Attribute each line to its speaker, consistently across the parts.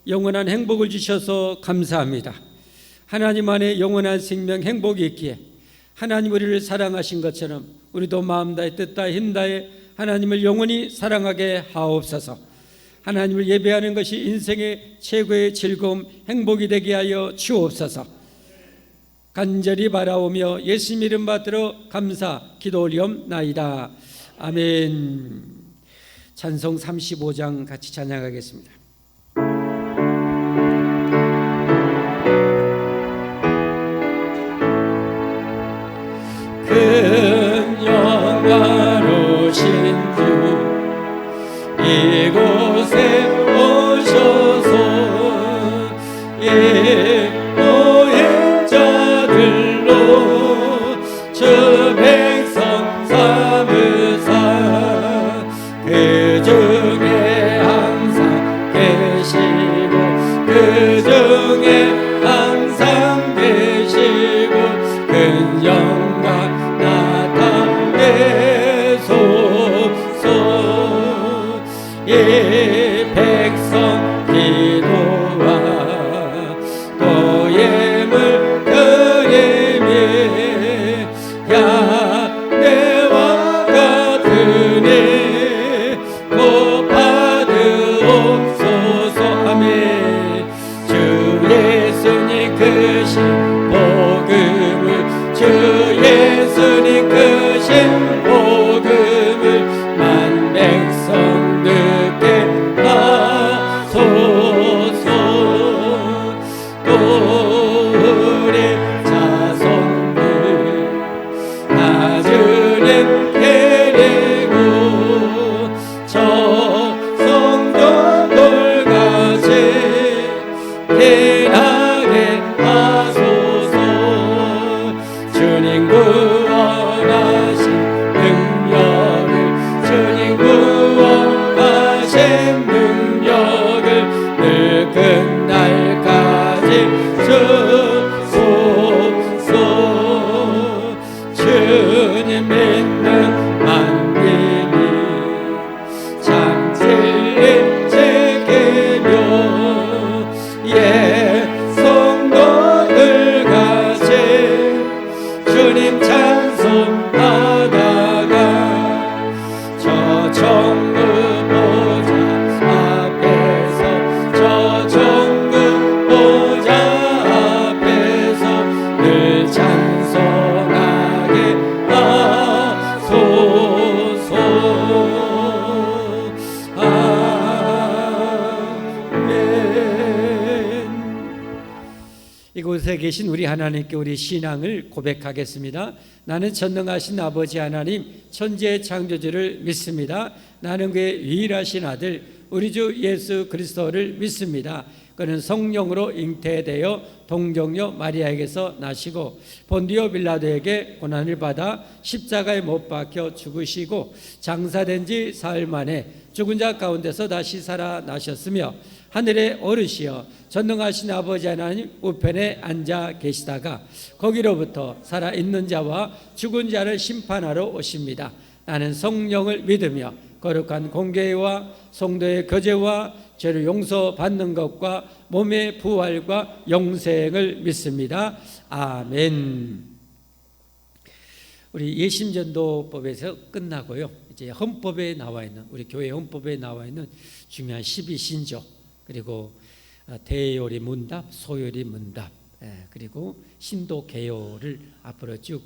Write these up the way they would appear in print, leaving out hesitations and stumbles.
Speaker 1: 영원한 행복을 주셔서 감사합니다. 하나님 안에 영원한 생명 행복이 있기에 하나님 우리를 사랑하신 것처럼 우리도 마음 다해 뜻 다해 힘 다해 하나님을 영원히 사랑하게 하옵소서. 하나님을 예배하는 것이 인생의 최고의 즐거움 행복이 되게 하여 주옵소서. 간절히 바라오며 예수님 이름 받들어 감사 기도 올리옵나이다. 아멘. 찬송 35장 같이 찬양하겠습니다. 큰 영광으신 주 이곳에 오셔서 보행자들로 주 백성 삼으사 그 중에 항상 계시고 그 중에 항상 계시고 큰 영광 나타내소서. 이 백성 기도와 또 예물 드림이 야내와 같으니 곧 받으옵소서. 아멘. 주 예수님 크신 복음을 주 예수님 크신 복음을 만 백성 듣게 하소서. 또 우리 자손들 나주는 데리고 저 성도들같이 태나게 하소서. 주님 구원하신 능력을 주님 구원하신 능력을 늘 끝날까지 주소서. 주님 믿는 만민이 참 진리 지키며 성도들같이 주님 찬송하다가 저 천국 보좌 앞에서 저 천국 보좌 앞에서 늘 찬송하게 하소서. 아멘. 이곳에 계신 우리 하나님께 우리 신앙을 고백하겠습니다. 나는 전능하신 아버지 하나님 천지의 창조주를 믿습니다. 나는 그의 유일하신 아들 우리 주 예수 그리스도를 믿습니다. 그는 성령으로 잉태되어 동정녀 마리아에게서 나시고 본디오 빌라도에게 고난을 받아 십자가에 못 박혀 죽으시고 장사된 지 사흘 만에 죽은 자 가운데서 다시 살아나셨으며 하늘에 오르시어 전능하신 아버지 하나님 우편에 앉아 계시다가 거기로부터 살아있는 자와 죽은 자를 심판하러 오십니다. 나는 성령을 믿으며 거룩한 공교회와 성도의 교제와 죄를 용서받는 것과 몸의 부활과 영생을 믿습니다. 아멘. 우리 예심전도법에서 끝나고요. 이제 헌법에 나와 있는 우리 교회 헌법에 나와 있는 중요한 12신조 그리고 대요리 문답, 소요리 문답 그리고 신도 개요를 앞으로 쭉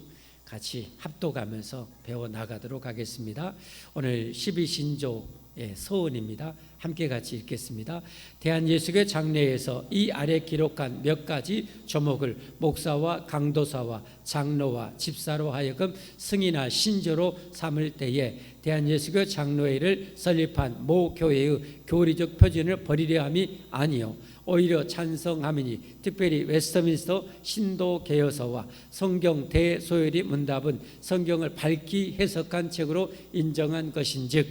Speaker 1: 같이 합독하면서 배워나가도록 하겠습니다. 오늘 12신조의 서원입니다. 함께 같이 읽겠습니다. 대한예수교회 장례에서 이 아래 기록한 몇 가지 조목을 목사와 강도사와 장로와 집사로 하여금 승인하 신조로 삼을 때에 대한예수교회 장로회를 설립한 모 교회의 교리적 표준을 버리려 함이 아니요 오히려 찬성함이니 특별히 웨스트민스터 신도 개요서와 성경 대소요리 문답은 성경을 밝히 해석한 책으로 인정한 것인즉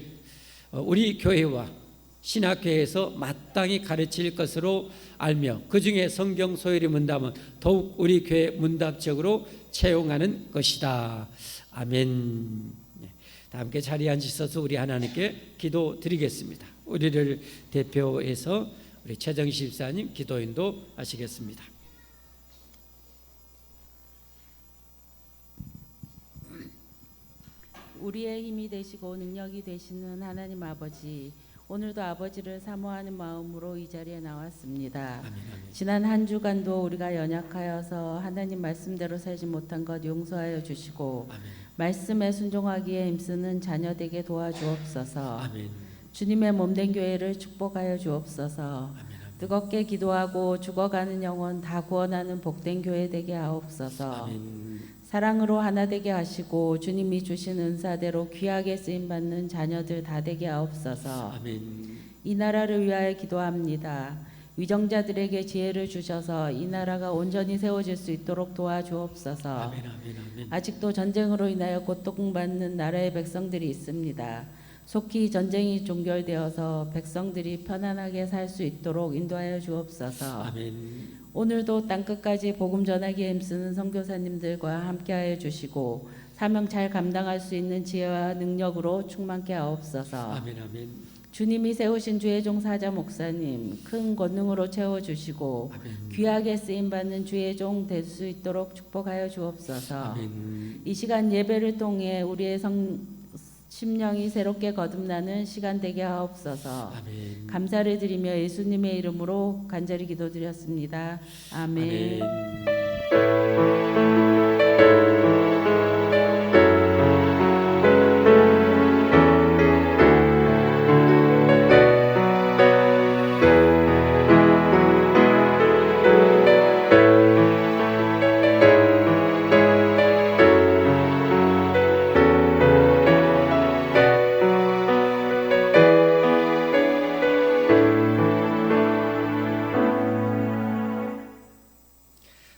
Speaker 1: 우리 교회와 신학회에서 마땅히 가르칠 것으로 알며 그 중에 성경 소요리 문답은 더욱 우리 교회 문답적으로 채용하는 것이다. 아멘. 다 함께 자리에 앉으셔서 우리 하나님께 기도드리겠습니다. 우리를 대표해서 우리 최정식 집사님 기도인도 하시겠습니다.
Speaker 2: 우리의 힘이 되시고 능력이 되시는 하나님 아버지, 오늘도 아버지를 사모하는 마음으로 이 자리에 나왔습니다.
Speaker 1: 아멘, 아멘.
Speaker 2: 지난 한 주간도 우리가 연약하여서 하나님 말씀대로 살지 못한 것 용서하여 주시고
Speaker 1: 아멘.
Speaker 2: 말씀에 순종하기에 힘쓰는 자녀 되게 도와주옵소서.
Speaker 1: 아멘.
Speaker 2: 주님의 몸된 교회를 축복하여 주옵소서.
Speaker 1: 아멘. 아멘.
Speaker 2: 뜨겁게 기도하고 죽어가는 영혼 다 구원하는 복된 교회 되게 하옵소서.
Speaker 1: 아멘.
Speaker 2: 사랑으로 하나 되게 하시고 주님이 주신 은사대로 귀하게 쓰임 받는 자녀들 다 되게 하옵소서.
Speaker 1: 아멘.
Speaker 2: 이 나라를 위하여 기도합니다. 위정자들에게 지혜를 주셔서 이 나라가 온전히 세워질 수 있도록 도와주옵소서.
Speaker 1: 아멘. 아멘. 아멘.
Speaker 2: 아직도 전쟁으로 인하여 고통받는 나라의 백성들이 있습니다. 속히 전쟁이 종결되어서 백성들이 편안하게 살 수 있도록 인도하여 주옵소서.
Speaker 1: 아멘.
Speaker 2: 오늘도 땅끝까지 복음 전하기에 힘쓰는 선교사님들과 함께하여 주시고 사명 잘 감당할 수 있는 지혜와 능력으로 충만케 하옵소서.
Speaker 1: 아멘. 아멘.
Speaker 2: 주님이 세우신 주의 종 사자 목사님 큰 권능으로 채워주시고
Speaker 1: 아멘.
Speaker 2: 귀하게 쓰임받는 주의 종 될 수 있도록 축복하여 주옵소서.
Speaker 1: 아멘.
Speaker 2: 이 시간 예배를 통해 우리의 심령이 새롭게 거듭나는 시간 되게 하옵소서.
Speaker 1: 아멘.
Speaker 2: 감사를 드리며 예수님의 이름으로 간절히 기도드렸습니다. 아멘.
Speaker 1: 아멘.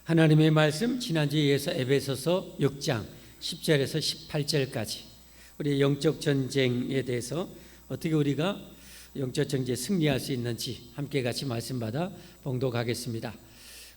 Speaker 1: 하나님의 말씀 지난주에 이어서 에베소서 6장 10절에서 18절까지 우리의 영적 전쟁에 대해서 어떻게 우리가 영적 전쟁에 승리할 수 있는지 함께 같이 말씀받아 봉독하겠습니다.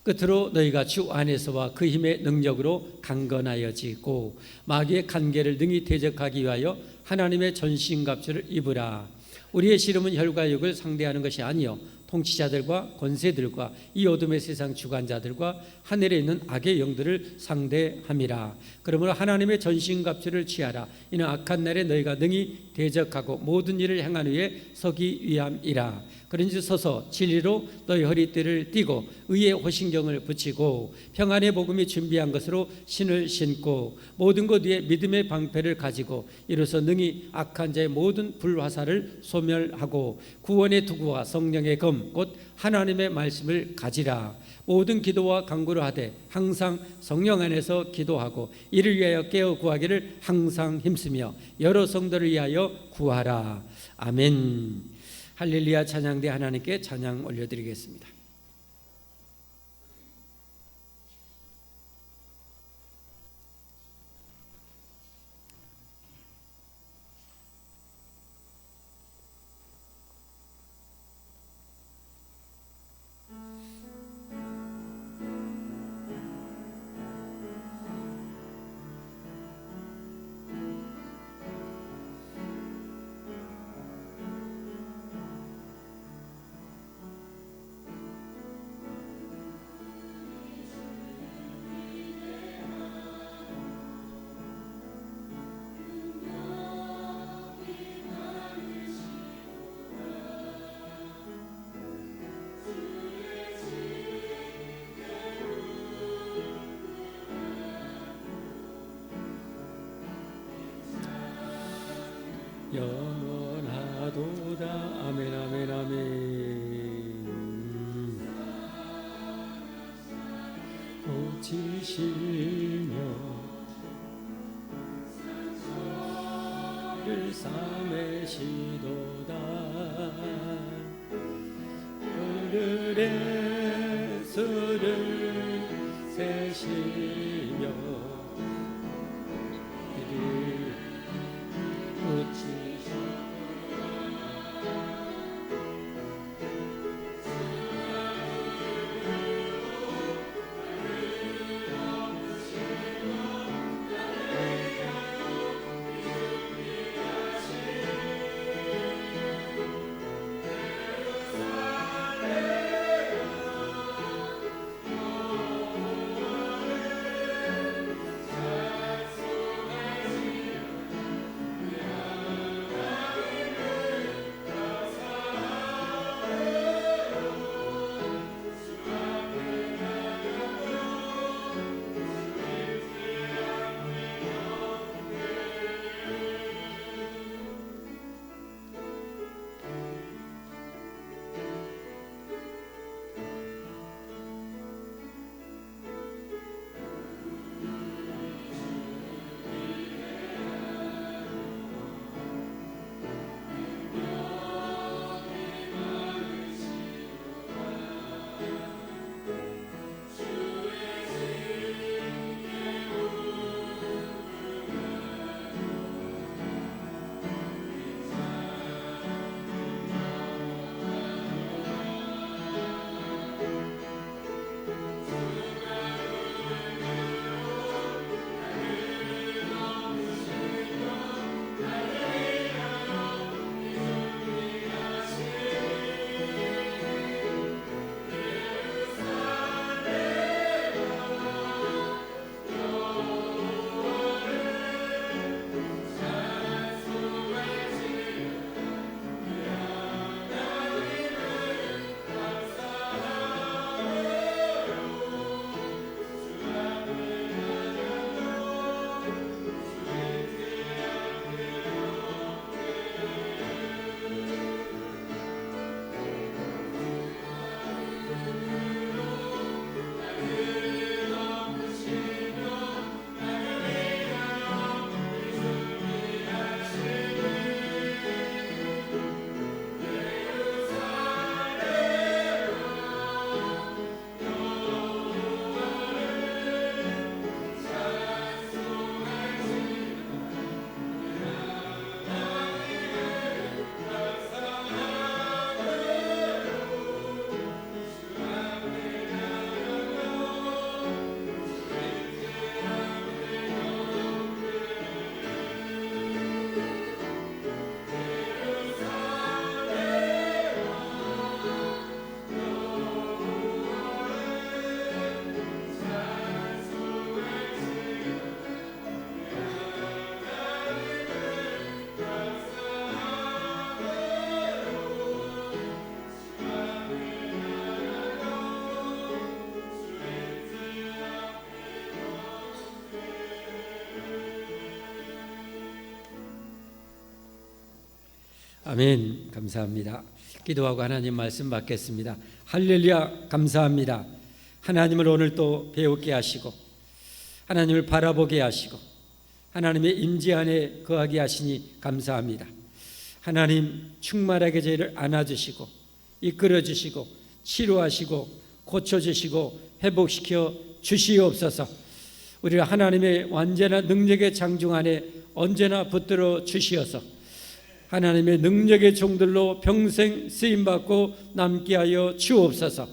Speaker 1: 끝으로 너희가 주 안에서와 그 힘의 능력으로 강건하여지고 마귀의 간계를 능히 대적하기 위하여 하나님의 전신갑주를 입으라. 우리의 씨름은 혈과 육을 상대하는 것이 아니요 통치자들과 권세들과 이 어둠의 세상 주관자들과 하늘에 있는 악의 영들을 상대함이라. 그러므로 하나님의 전신갑주를 취하라. 이는 악한 날에 너희가 능히 대적하고 모든 일을 행한 후에 서기 위함이라. 그런즉 서서 진리로 너희 허리띠를 띠고 의의 호신경을 붙이고 평안의 복음이 준비한 것으로 신을 신고 모든 것 위에 믿음의 방패를 가지고 이로써 능히 악한 자의 모든 불화살을 소멸하고 구원의 투구와 성령의 검 곧 하나님의 말씀을 가지라. 모든 기도와 간구를 하되 항상 성령 안에서 기도하고 이를 위하여 깨어 구하기를 항상 힘쓰며 여러 성도를 위하여 구하라. 아멘. 할렐루야. 찬양대 하나님께 찬양 올려드리겠습니다. 영원하도다. 아멘. 아멘. 아멘. 고치시며 를 삼으시도다. 하늘의 수를 세시며 이를 아멘. 감사합니다. 기도하고 하나님 말씀 받겠습니다. 할렐루야. 감사합니다. 하나님을 오늘 또 배우게 하시고 하나님을 바라보게 하시고 하나님의 임재 안에 거하게 하시니 감사합니다. 하나님 충만하게 저희를 안아주시고 이끌어주시고 치료하시고 고쳐주시고 회복시켜 주시옵소서. 우리를 하나님의 완전한 능력의 장중 안에 언제나 붙들어 주시어서 하나님의 능력의 종들로 평생 쓰임받고 남게 하여 주옵소서.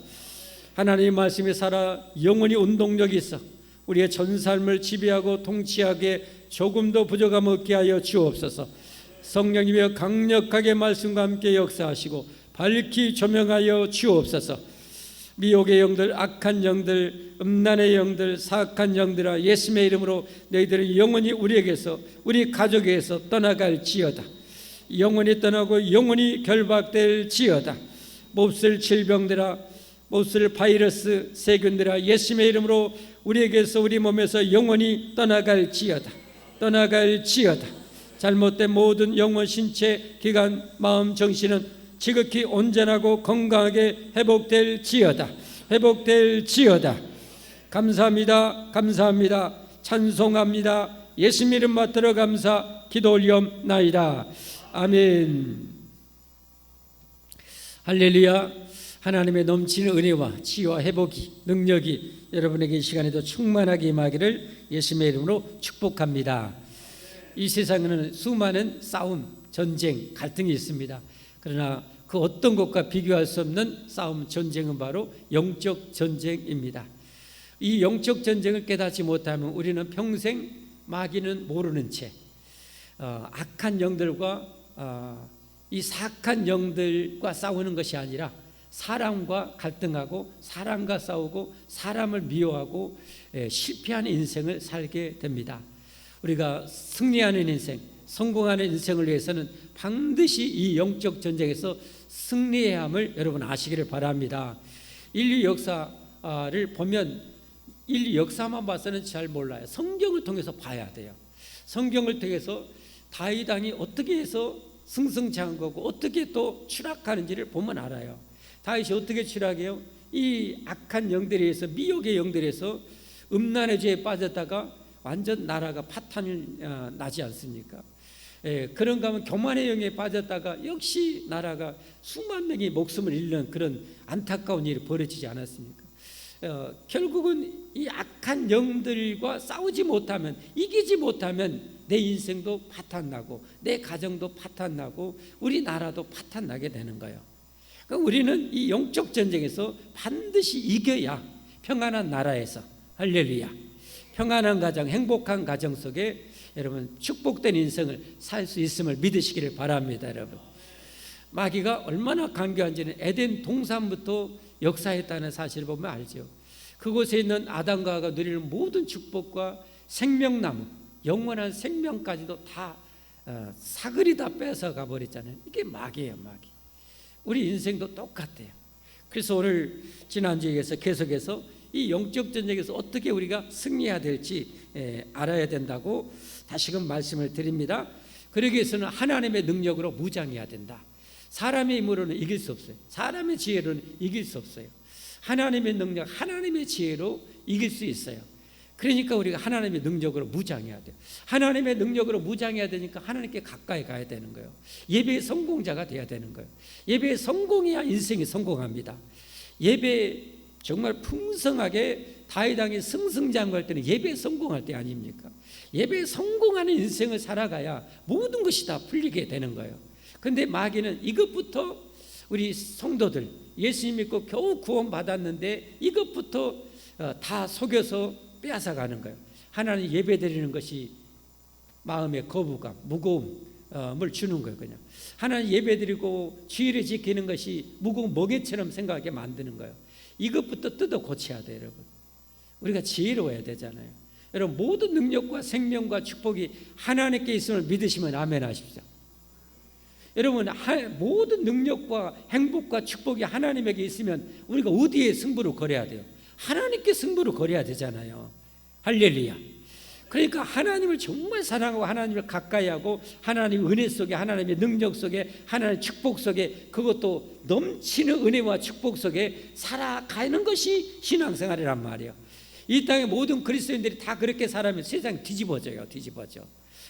Speaker 1: 하나님의 말씀에 살아 영원히 운동력이 있어 우리의 전 삶을 지배하고 통치하게 조금도 부족함 없게 하여 주옵소서. 성령님의 강력하게 말씀과 함께 역사하시고 밝히 조명하여 주옵소서. 미혹의 영들, 악한 영들, 음란의 영들, 사악한 영들아, 예수님의 이름으로 너희들은 영원히 우리에게서 우리 가족에게서 떠나갈지어다. 영원히 떠나고 영원히 결박될지어다. 몹쓸 질병들아, 몹쓸 바이러스, 세균들아, 예수님의 이름으로 우리에게서 우리 몸에서 영원히 떠나갈지어다. 떠나갈지어다. 잘못된 모든 영혼, 신체, 기관, 마음, 정신은 지극히 온전하고 건강하게 회복될지어다. 회복될지어다. 감사합니다. 감사합니다. 찬송합니다. 예수님 이름 받들어 감사 기도 올리옵나이다. 아멘. 할렐루야. 하나님의 넘치는 은혜와 치유와 회복이 능력이 여러분에게 이 시간에도 충만하게 임하기를 예수님의 이름으로 축복합니다. 이 세상에는 수많은 싸움, 전쟁, 갈등이 있습니다. 그러나 그 어떤 것과 비교할 수 없는 싸움, 전쟁은 바로 영적 전쟁입니다. 이 영적 전쟁을 깨닫지 못하면 우리는 평생 마귀는 모르는 채 악한 영들과 이 사악한 영들과 싸우는 것이 아니라 사람과 갈등하고 사람과 싸우고 사람을 미워하고 실패하는 인생을 살게 됩니다. 우리가 승리하는 인생, 성공하는 인생을 위해서는 반드시 이 영적 전쟁에서 승리해야 함을 여러분 아시기를 바랍니다. 인류 역사를 보면 인류 역사만 봐서는 잘 몰라요. 성경을 통해서 봐야 돼요. 성경을 통해서 다윗 왕이 어떻게 해서 승승장한 거고 어떻게 또 추락하는지를 보면 알아요. 다윗이 어떻게 추락해요? 이 악한 영들에 의해서, 미혹의 영들에 의해서 음란의 죄에 빠졌다가 완전 나라가 파탄이 나지 않습니까? 그런가 하면 교만의 영에 빠졌다가 역시 나라가 수만 명이 목숨을 잃는 그런 안타까운 일이 벌어지지 않았습니까? 결국은 이 악한 영들과 싸우지 못하면, 이기지 못하면 내 인생도 파탄나고 내 가정도 파탄나고 우리 나라도 파탄나게 되는 거예요. 그러니까 우리는 이 영적 전쟁에서 반드시 이겨야 평안한 나라에서, 할렐루야, 평안한 가정, 행복한 가정 속에 여러분 축복된 인생을 살 수 있음을 믿으시기를 바랍니다. 여러분, 마귀가 얼마나 강교한지는 에덴 동산부터 역사했다는 사실을 보면 알죠. 그곳에 있는 아담과 하와가 누리는 모든 축복과 생명나무, 영원한 생명까지도 다 사그리 다 뺏어가 버렸잖아요. 이게 마귀예요, 마귀. 우리 인생도 똑같아요. 그래서 오늘 지난주에서 계속해서 이 영적 전쟁에서 어떻게 우리가 승리해야 될지 알아야 된다고 다시금 말씀을 드립니다. 그러기 위해서는 하나님의 능력으로 무장해야 된다. 사람의 힘으로는 이길 수 없어요. 사람의 지혜로는 이길 수 없어요. 하나님의 능력, 하나님의 지혜로 이길 수 있어요. 그러니까 우리가 하나님의 능력으로 무장해야 돼요. 하나님의 능력으로 무장해야 되니까 하나님께 가까이 가야 되는 거예요. 예배의 성공자가 돼야 되는 거예요. 예배의 성공이야 인생이 성공합니다. 예배 정말 풍성하게 다윗 왕이 승승장구할 때는 예배에 성공할 때 아닙니까? 예배에 성공하는 인생을 살아가야 모든 것이 다 풀리게 되는 거예요. 그런데 마귀는 이것부터 우리 성도들 예수님 믿고 겨우 구원받았는데 이것부터 다 속여서 빼앗아가는 거예요. 하나님 예배드리는 것이 마음의 거부감, 무거움을 주는 거예요. 그냥 하나님 예배드리고 주의를 지키는 것이 무거운 멍에처럼 생각하게 만드는 거예요. 이것부터 뜯어 고쳐야 돼요. 여러분, 우리가 지혜로워야 되잖아요. 여러분, 모든 능력과 생명과 축복이 하나님께 있음을 믿으시면 아멘 하십시오. 여러분, 모든 능력과 행복과 축복이 하나님에게 있으면 우리가 어디에 승부를 걸어야 돼요? 하나님께 승부를 걸어야 되잖아요. 할렐루야. 그러니까 하나님을 정말 사랑하고 하나님을 가까이하고 하나님의 은혜 속에, 하나님의 능력 속에, 하나님의 축복 속에, 그것도 넘치는 은혜와 축복 속에 살아가는 것이 신앙생활이란 말이에요. 이 땅의 모든 그리스도인들이 다 그렇게 살면 세상이 뒤집어져요.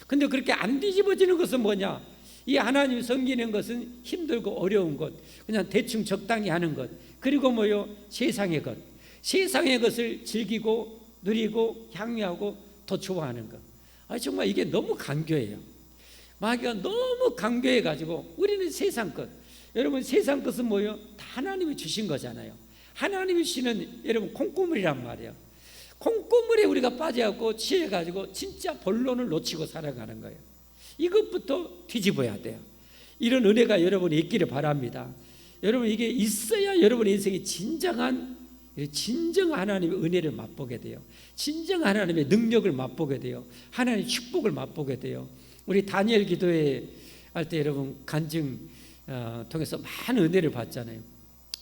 Speaker 1: 근데 그렇게 안 뒤집어지는 것은 뭐냐? 이 하나님 섬기는 것은 힘들고 어려운 것, 그냥 대충 적당히 하는 것, 그리고 뭐요? 세상의 것, 세상의 것을 즐기고 누리고 향유하고 더 좋아하는 것. 정말 이게 너무 간교해요. 마귀가 너무 간교해가지고 우리는 세상 것. 여러분, 세상 것은 뭐예요? 다 하나님이 주신 거잖아요. 하나님이 주시는, 여러분, 콩고물이란 말이에요. 콩고물에 우리가 빠져갖고 취해가지고 진짜 본론을 놓치고 살아가는 거예요. 이것부터 뒤집어야 돼요. 이런 은혜가 여러분이 있기를 바랍니다. 여러분, 이게 있어야 여러분의 인생이 진정 하나님의 은혜를 맛보게 돼요. 진정 하나님의 능력을 맛보게 돼요. 하나님의 축복을 맛보게 돼요. 우리 다니엘 기도회 할 때 여러분 간증 통해서 많은 은혜를 받잖아요.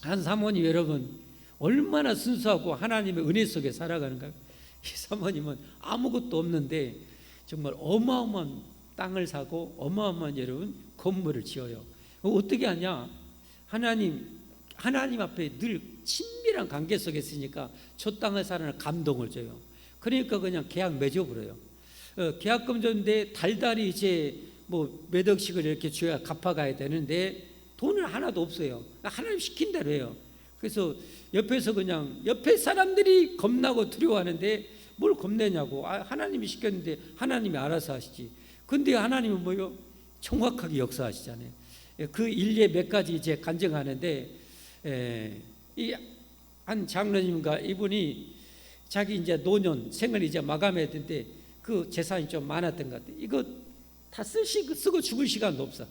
Speaker 1: 한 사모님 여러분 얼마나 순수하고 하나님의 은혜 속에 살아가는가요? 이 사모님은 아무것도 없는데 정말 어마어마한 땅을 사고 어마어마한 여러분 건물을 지어요. 어떻게 하냐? 하나님 앞에 늘 친밀한 관계 속에 있으니까 저 땅을 사는 감동을 줘요. 그러니까 그냥 계약 맺어버려요. 계약금 줬는데 달달이 이제 뭐 몇 억씩을 이렇게 줘야 갚아가야 되는데 돈은 하나도 없어요. 하나님 시킨 대로 해요. 그래서 옆에서 그냥 옆에 사람들이 겁나고 두려워하는데 뭘 겁내냐고. 하나님이 시켰는데 하나님이 알아서 하시지. 근데 하나님은 뭐요? 정확하게 역사하시잖아요. 그 일례 몇 가지 이제 간증하는데, 이 한 장로님과 이분이 자기 이제 노년 생을 이제 마감했는데 그 재산이 좀 많았던 것 같아요. 이거 다 쓰고 죽을 시간도 없어.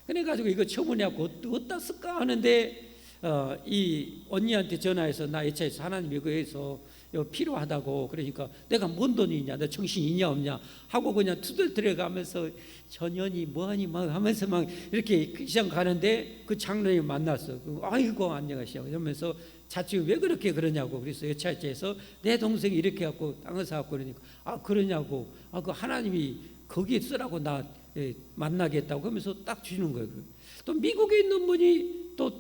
Speaker 1: 그래가지고 이거 처분해갖고 어디다 쓸까 하는데 이 언니한테 전화해서 나 예차에서 하나님 이거에서 필요하다고. 그러니까 내가 뭔 돈이 있냐, 너 정신이 있냐 없냐 하고 그냥 투덜투덜가면서 전현이 뭐하니 막 하면서 막 이렇게 시장 가는데 그 장로님 만났어. 아이고 안녕하세요 이러면서 자취 왜 그렇게 그러냐고. 그래서 여차에서 내 동생이 이렇게 갖고 땅을 사갖고 그러니까 그러냐고. 그 하나님이 거기에 쓰라고 나 만나게 했다고. 그러면서 딱 주는 거예요. 또 미국에 있는 분이 또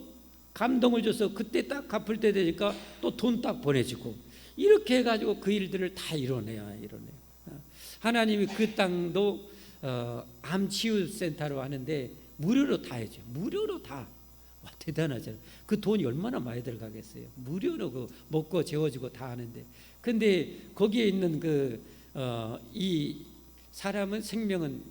Speaker 1: 감동을 줘서 그때 딱 갚을 때 되니까 또 돈 딱 보내주고, 이렇게 해가지고 그 일들을 다 이뤄내요. 하나님이 그 땅도 암치유센터로 하는데 무료로 다 해줘. 무료로 다. 와, 대단하잖아요. 그 돈이 얼마나 많이 들어가겠어요. 무료로 그 먹고 재워주고 다 하는데. 근데 거기에 있는 이 사람은 생명은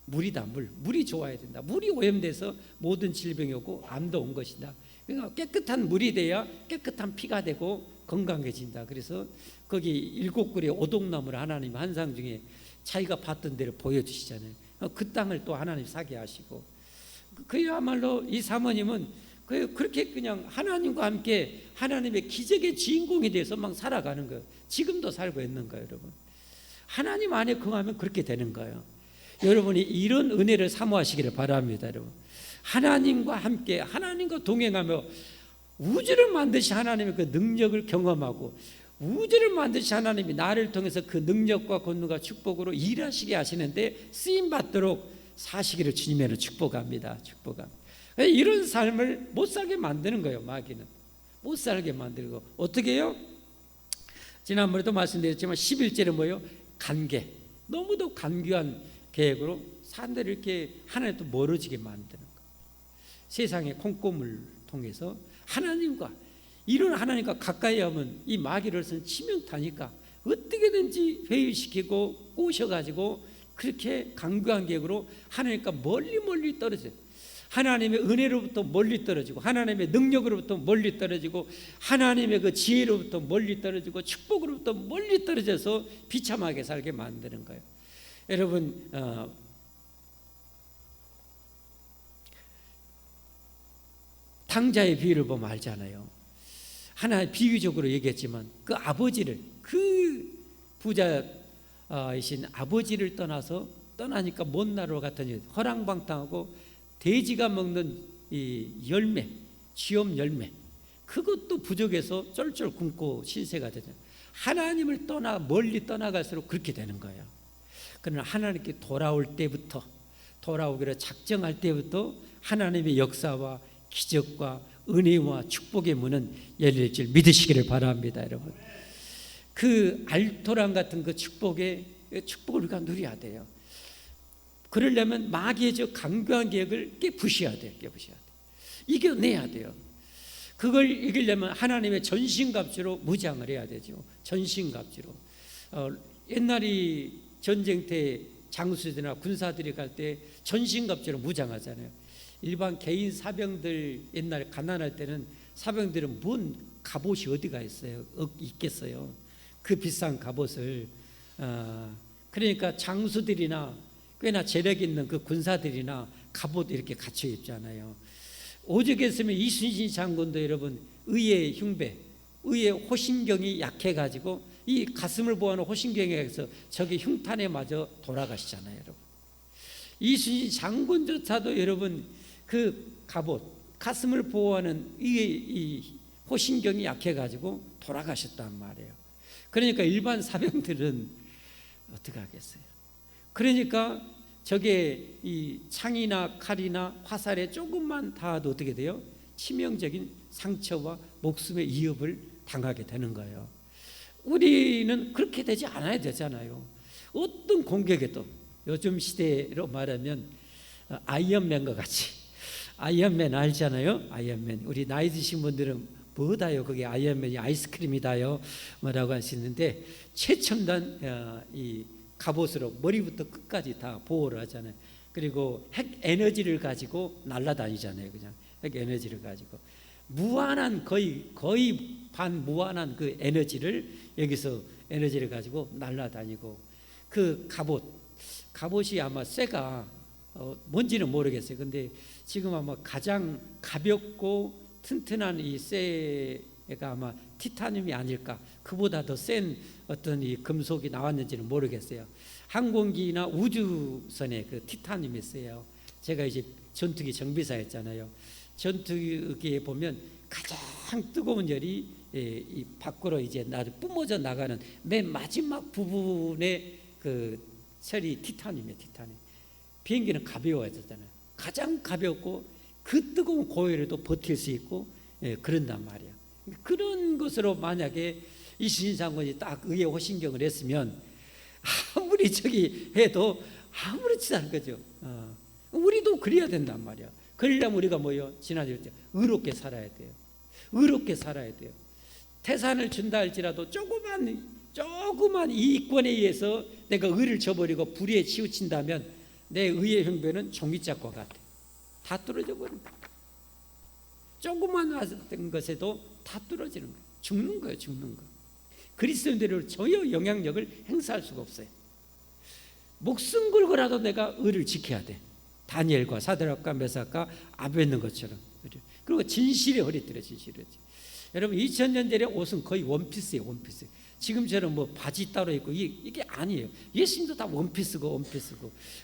Speaker 1: 물이다. 물이 좋아야 된다. 물이 오염돼서 모든 질병이 오고 암도 온 것이다. 그러니까 깨끗한 물이 돼야 깨끗한 피가 되고 건강해진다. 그래서 거기 7그루의 오동나무를 하나님 한상 중에 자기가 봤던 데를 보여주시잖아요. 그 땅을 또 하나님 사게 하시고, 그야말로 이 사모님은 그렇게 그냥 하나님과 함께 하나님의 기적의 주인공이 돼서 막 살아가는 거예요. 지금도 살고 있는 거예요. 여러분, 하나님 안에 거하면 그렇게 되는 거예요. 여러분이 이런 은혜를 사모하시기를 바랍니다. 여러분, 하나님과 함께 하나님과 동행하며 우주를 만드신 하나님의 그 능력을 경험하고, 우주를 만드신 하나님이 나를 통해서 그 능력과 권능과 축복으로 일하시게 하시는데 쓰임받도록 사시기를 주님으로 축복합니다. 이런 삶을 못 살게 만드는 거예요. 마귀는 못 살게 만들고. 어떻게 해요? 지난번에도 말씀드렸지만 11절은 뭐예요? 간계. 너무도 간교한 계획으로 사람들을 이렇게 하나님도 멀어지게 만드는 거예요. 세상의 콩고물 통해서 이런 하나님과 가까이 하면 이 마귀로서는 치명타니까 어떻게든지 회유시키고 꼬셔가지고 그렇게 강교한 계획으로 하나님과 멀리 떨어져요. 하나님의 은혜로부터 멀리 떨어지고, 하나님의 능력으로부터 멀리 떨어지고, 하나님의 그 지혜로부터 멀리 떨어지고, 축복으로부터 멀리 떨어져서 비참하게 살게 만드는 거예요. 여러분, 탕자의 비유를 보면 알잖아요. 하나 비유적으로 얘기했지만 그 아버지를, 그 부자이신 아버지를 떠나니까 먼 나라로 갔더니 허랑방탕하고 돼지가 먹는 이 열매, 쥐엄 열매, 그것도 부족해서 쫄쫄 굶고 신세가 되잖아요. 하나님을 멀리 떠나갈수록 그렇게 되는 거예요. 그러나 하나님께 돌아올 때부터, 돌아오기로 작정할 때부터 하나님의 역사와 기적과 은혜와 축복의 문은 열릴 줄 믿으시기를 바랍니다. 여러분, 그 알토란 같은 그 축복을 우리가 누려야 돼요. 그러려면 마귀의 저 강교한 계획을 깨부셔야 돼요. 이겨내야 돼요. 그걸 이기려면 하나님의 전신갑주로 무장을 해야 되죠. 전신갑주로. 옛날에 전쟁 때 장수들이나 군사들이 갈 때 전신갑주로 무장하잖아요. 일반 개인 사병들, 옛날에 가난할 때는 사병들은 뭔 갑옷이 어디가 있겠어요. 그 비싼 갑옷을. 그러니까 장수들이나 꽤나 재력 있는 그 군사들이나 갑옷 이렇게 갖춰 입잖아요. 오죽했으면 이순신 장군도 여러분 의의 흉배, 의의 호신경이 약해가지고 이 가슴을 보호하는 호신경에 의해서 저기 흉탄에 맞아 돌아가시잖아요. 여러분, 이순신 장군조차도 여러분 그 갑옷, 가슴을 보호하는 이 호신경이 약해가지고 돌아가셨단 말이에요. 그러니까 일반 사병들은 어떻게 하겠어요? 그러니까 저게 이 창이나 칼이나 화살에 조금만 닿아도 어떻게 돼요? 치명적인 상처와 목숨의 위협을 당하게 되는 거예요. 우리는 그렇게 되지 않아야 되잖아요. 어떤 공격에도 요즘 시대로 말하면 아이언맨과 같이, 아이언맨 알잖아요. 아이언맨, 우리 나이 드신 분들은 뭐다요? 그게 아이언맨이 아이스크림이다요 뭐라고 하시는데, 최첨단 이 갑옷으로 머리부터 끝까지 다 보호를 하잖아요. 그리고 핵 에너지를 가지고 날아다니잖아요. 그냥 핵 에너지를 가지고 무한한, 거의 반무한한 그 에너지를, 여기서 에너지를 가지고 날아다니고, 그 갑옷이 아마 쇠가 뭔지는 모르겠어요. 근데 지금 아마 가장 가볍고 튼튼한 이 쇠가 아마 티타늄이 아닐까, 그보다 더 센 어떤 이 금속이 나왔는지는 모르겠어요. 항공기나 우주선에 그 티타늄이 있어요. 제가 이제 전투기 정비사였잖아요. 전투기에 보면 가장 뜨거운 열이 이 밖으로 이제 뿜어져 나가는 맨 마지막 부분에 그 철이 티타늄이에요. 티타늄. 비행기는 가벼워졌잖아요. 가장 가볍고 그 뜨거운 고열에도 버틸 수 있고, 그런단 말이에요. 그런 것으로 만약에 이순신 장군이 딱 의의 호신경을 했으면 아무리 저기 해도 아무렇지도 않은 거죠. 우리도 그래야 된단 말이야. 그러려면 우리가 뭐요? 지난주에 의롭게 살아야 돼요. 의롭게 살아야 돼요. 태산을 준다 할지라도 조그만 이익권에 의해서 내가 의를 저버리고 불의에 치우친다면 내 의의 형배는 종이짝과 같아. 다 떨어져 버린 거야. 조그만 어떤 것에도 다 떨어지는 거예요. 죽는 거예요. 죽는 거. 그리스도인들을 전혀 영향력을 행사할 수가 없어요. 목숨 걸고라도 내가 의를 지켜야 돼. 다니엘과 사드락과 메삭과 아벤노 것처럼. 그리고 진실의 허리띠래. 진실의. 여러분 2000년 전에 옷은 거의 원피스예요. 원피스. 지금처럼 뭐 바지 따로 입고 이게 아니에요. 예수님도 다 원피스고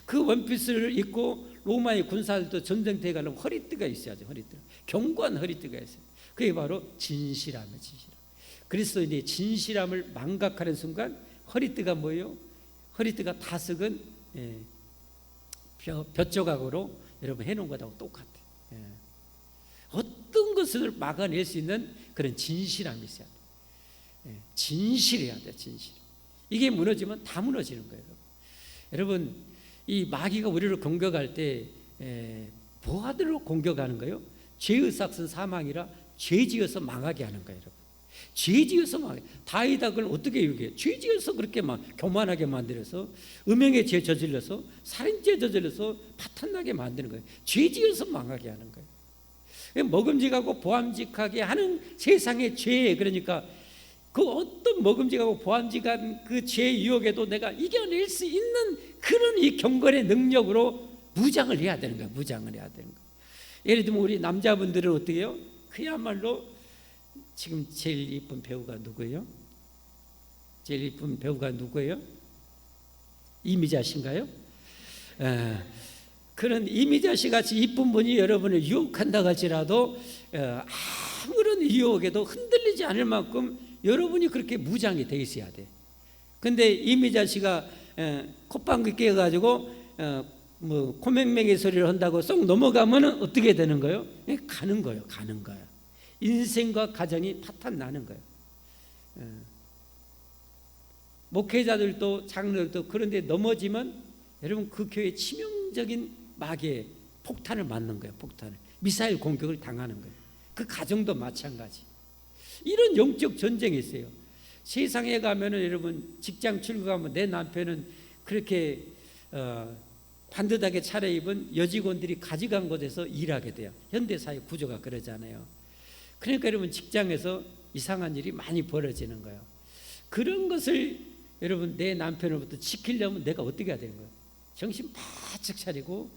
Speaker 1: 그 원피스를 입고 로마의 군사들도 전쟁터에 가려면 허리띠가 있어야죠. 허리띠. 견고한 허리띠가 있어요. 그게 바로 진실함이에요. 진실함. 그리스도인의 진실함을 망각하는 순간 허리띠가 뭐예요? 허리띠가 다 썩은 벼조각으로 여러분 해놓은 것하고 똑같아요. 어떤 것을 막아낼 수 있는 그런 진실함이 있어야 돼요. 진실해야 돼요. 진실. 이게 무너지면 다 무너지는 거예요. 여러분, 이 마귀가 우리를 공격할 때 뭐 하도록 공격하는 거예요? 죄의 삭은 사망이라 죄지어서 망하게 하는 거예요. 여러분, 죄지어서 망해. 다윗을 어떻게 유기해요? 죄지어서 그렇게 교만하게 만들어서, 음행의 죄 저질러서, 살인죄 저질러서 파탄나게 만드는 거예요. 죄지어서 망하게 하는 거예요. 먹음직하고 보암직하게 하는 세상의 죄, 그러니까 그 어떤 먹음직하고 보암직한 그 죄의 유혹에도 내가 이겨낼 수 있는 그런 이 경건의 능력으로 무장을 해야 되는 거예요. 무장을 해야 되는 거예요. 예를 들면 우리 남자분들은 어떻게 해요? 그야말로 지금 제일 이쁜 배우가 누구예요? 제일 이쁜 배우가 누구예요? 이미자 씨인가요? 그런 이미자 씨 같이 이쁜 분이 여러분을 유혹한다 할지라도 아무런 유혹에도 흔들리지 않을 만큼 여러분이 그렇게 무장이 돼 있어야 돼. 근데 이미자 씨가 콧방귀 뀌어가지고 뭐 코맹맹이 소리를 한다고 쏙 넘어가면 어떻게 되는 거예요? 가는 거예요. 가는 거예요. 인생과 가정이 파탄 나는 거예요. 목회자들도 장로들도 그런데 넘어지면 여러분 그 교회에 치명적인 마귀의 폭탄을 맞는 거예요. 폭탄을. 미사일 공격을 당하는 거예요. 그 가정도 마찬가지. 이런 영적 전쟁이 있어요. 세상에 가면은 여러분 직장 출근하면 내 남편은 그렇게 반듯하게 차려입은 여직원들이 가져간 곳에서 일하게 돼요. 현대사회 구조가 그러잖아요. 그러니까 여러분 직장에서 이상한 일이 많이 벌어지는 거예요. 그런 것을 여러분 내 남편으로부터 지키려면 내가 어떻게 해야 되는 거예요? 정신 바짝 차리고,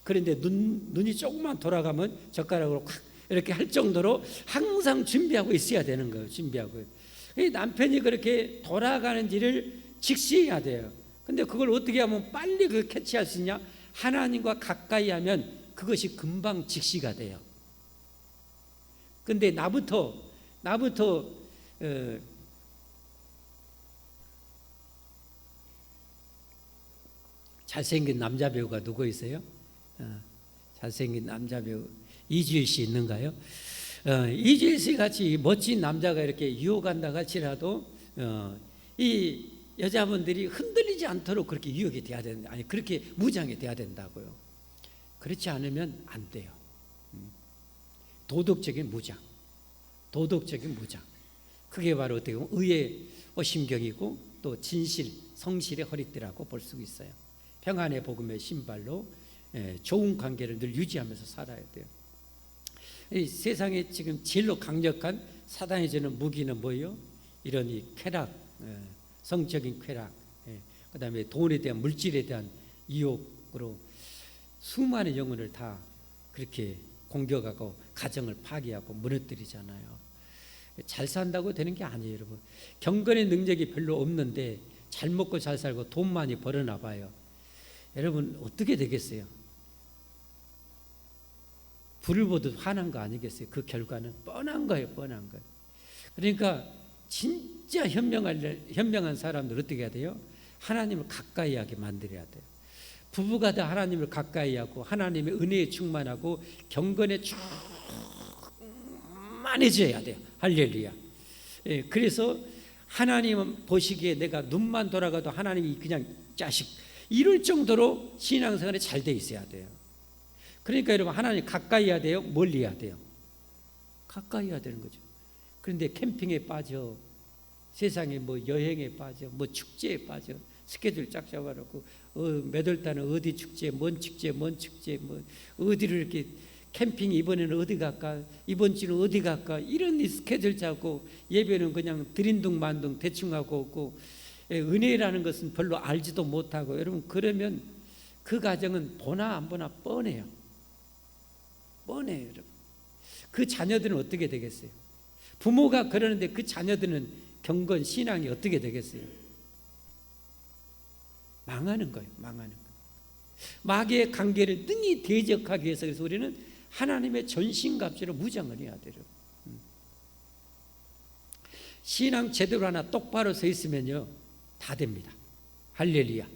Speaker 1: 그런데 눈이 조금만 돌아가면 젓가락으로 콱 이렇게 할 정도로 항상 준비하고 있어야 되는 거예요. 준비하고. 남편이 그렇게 돌아가는지를 직시해야 돼요. 근데 그걸 어떻게 하면 빨리 그 캐치할 수 있냐? 하나님과 가까이 하면 그것이 금방 직시가 돼요. 근데 나부터 잘생긴 남자 배우가 누구 있어요? 잘생긴 남자 배우 이주일 씨 있는가요? 이주일 씨 같이 멋진 남자가 이렇게 유혹한다고 할지라도 이 여자분들이 흔들리지 않도록 그렇게 유혹이 돼야 된다. 아니 그렇게 무장이 돼야 된다고요. 그렇지 않으면 안 돼요. 도덕적인 무장. 도덕적인 무장. 그게 바로 어떻게 보면 의의 심경이고 또 진실, 성실의 허리띠라고 볼 수 있어요. 평안의 복음의 신발로 좋은 관계를 늘 유지하면서 살아야 돼요. 이 세상에 지금 제일로 강력한 사단이 주는 무기는 뭐예요? 이런 이 쾌락, 성적인 쾌락, 그 다음에 돈에 대한 물질에 대한 유혹으로 수많은 영혼을 다 그렇게 공격하고 가정을 파괴하고 무너뜨리잖아요. 잘 산다고 되는 게 아니에요, 여러분. 경건의 능력이 별로 없는데 잘 먹고 잘 살고 돈 많이 벌어나 봐요. 여러분 어떻게 되겠어요? 불을 보듯 화난 거 아니겠어요? 그 결과는 뻔한 거예요, 뻔한 거예요. 그러니까 진짜 현명한 사람들 어떻게 해야 돼요? 하나님을 가까이 하게 만들어야 돼요. 부부가 다 하나님을 가까이 하고 하나님의 은혜에 충만하고 경건에 충만해져야 돼요. 할렐루야. 그래서 하나님 보시기에 내가 눈만 돌아가도 하나님이 그냥 자식 이럴 정도로 신앙생활에 잘 돼 있어야 돼요. 그러니까 여러분 하나님 가까이 해야 돼요? 멀리 해야 돼요? 가까이 해야 되는 거죠. 그런데 캠핑에 빠져, 세상에 뭐 여행에 빠져, 뭐 축제에 빠져, 스케줄 쫙 잡아놓고 몇 월 달은 어디 축제, 뭔 축제, 뭐 어디를 이렇게 캠핑 이번에는 어디 갈까, 이번 주는 어디 갈까, 이런 스케줄 잡고 예배는 그냥 들인둥만둥 대충 하고 오고, 은혜라는 것은 별로 알지도 못하고, 여러분 그러면 그 가정은 보나 안 보나 뻔해요. 뻔해요, 여러분. 그 자녀들은 어떻게 되겠어요? 부모가 그러는데 그 자녀들은 경건 신앙이 어떻게 되겠어요? 망하는 거예요. 망하는 거예요. 마귀의 관계를 능히 대적하기 위해서 그래서 우리는 하나님의 전신갑주로 무장을 해야 돼요. 신앙 제대로 하나 똑바로 서 있으면요 다 됩니다. 할렐루야.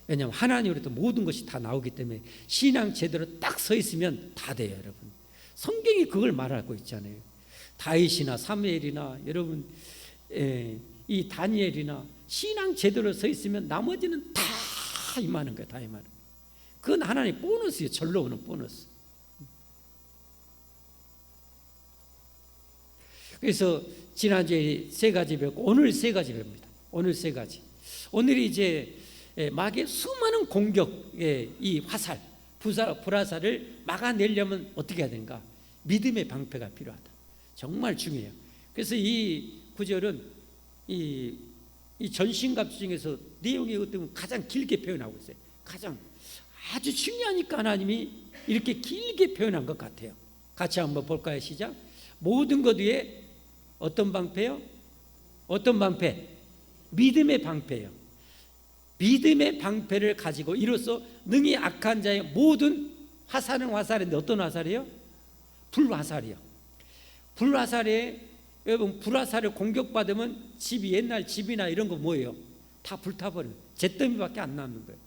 Speaker 1: 왜냐하면 하나님으로부터 모든 것이 다 나오기 때문에 신앙 제대로 딱 서 있으면 다 돼요, 여러분. 성경이 그걸 말하고 있잖아요. 다윗이나 사무엘이나 여러분 이 다니엘이나 신앙 제대로 서 있으면 나머지는 다 임하는 거예요. 다 임하는 거예요. 그건 하나님 보너스예요. 절로 오는 보너스. 그래서 지난주에 세 가지 배웠고 오늘 세 가지 배웁니다. 오늘 세 가지. 오늘이 이제 마귀의 수많은 공격의 이 화살, 불화살을 막아내려면 어떻게 해야 되는가? 믿음의 방패가 필요하다. 정말 중요해요. 그래서 이 구절은 이 전신갑주 중에서 내용이 어떻게 보면 가장 길게 표현하고 있어요. 가장 아주 중요하니까 하나님이 이렇게 길게 표현한 것 같아요. 같이 한번 볼까요? 시작. 모든 것 위에 어떤 방패요? 어떤 방패? 믿음의 방패예요. 믿음의 방패를 가지고 이로써 능히 악한 자의 모든 화살은 화살인데 어떤 화살이에요? 불화살이요. 불화살에 여러분 불화살을 공격받으면 집이 옛날 집이나 이런 거 뭐예요? 다 불타버려요. 잿더미밖에 안 남는 거예요.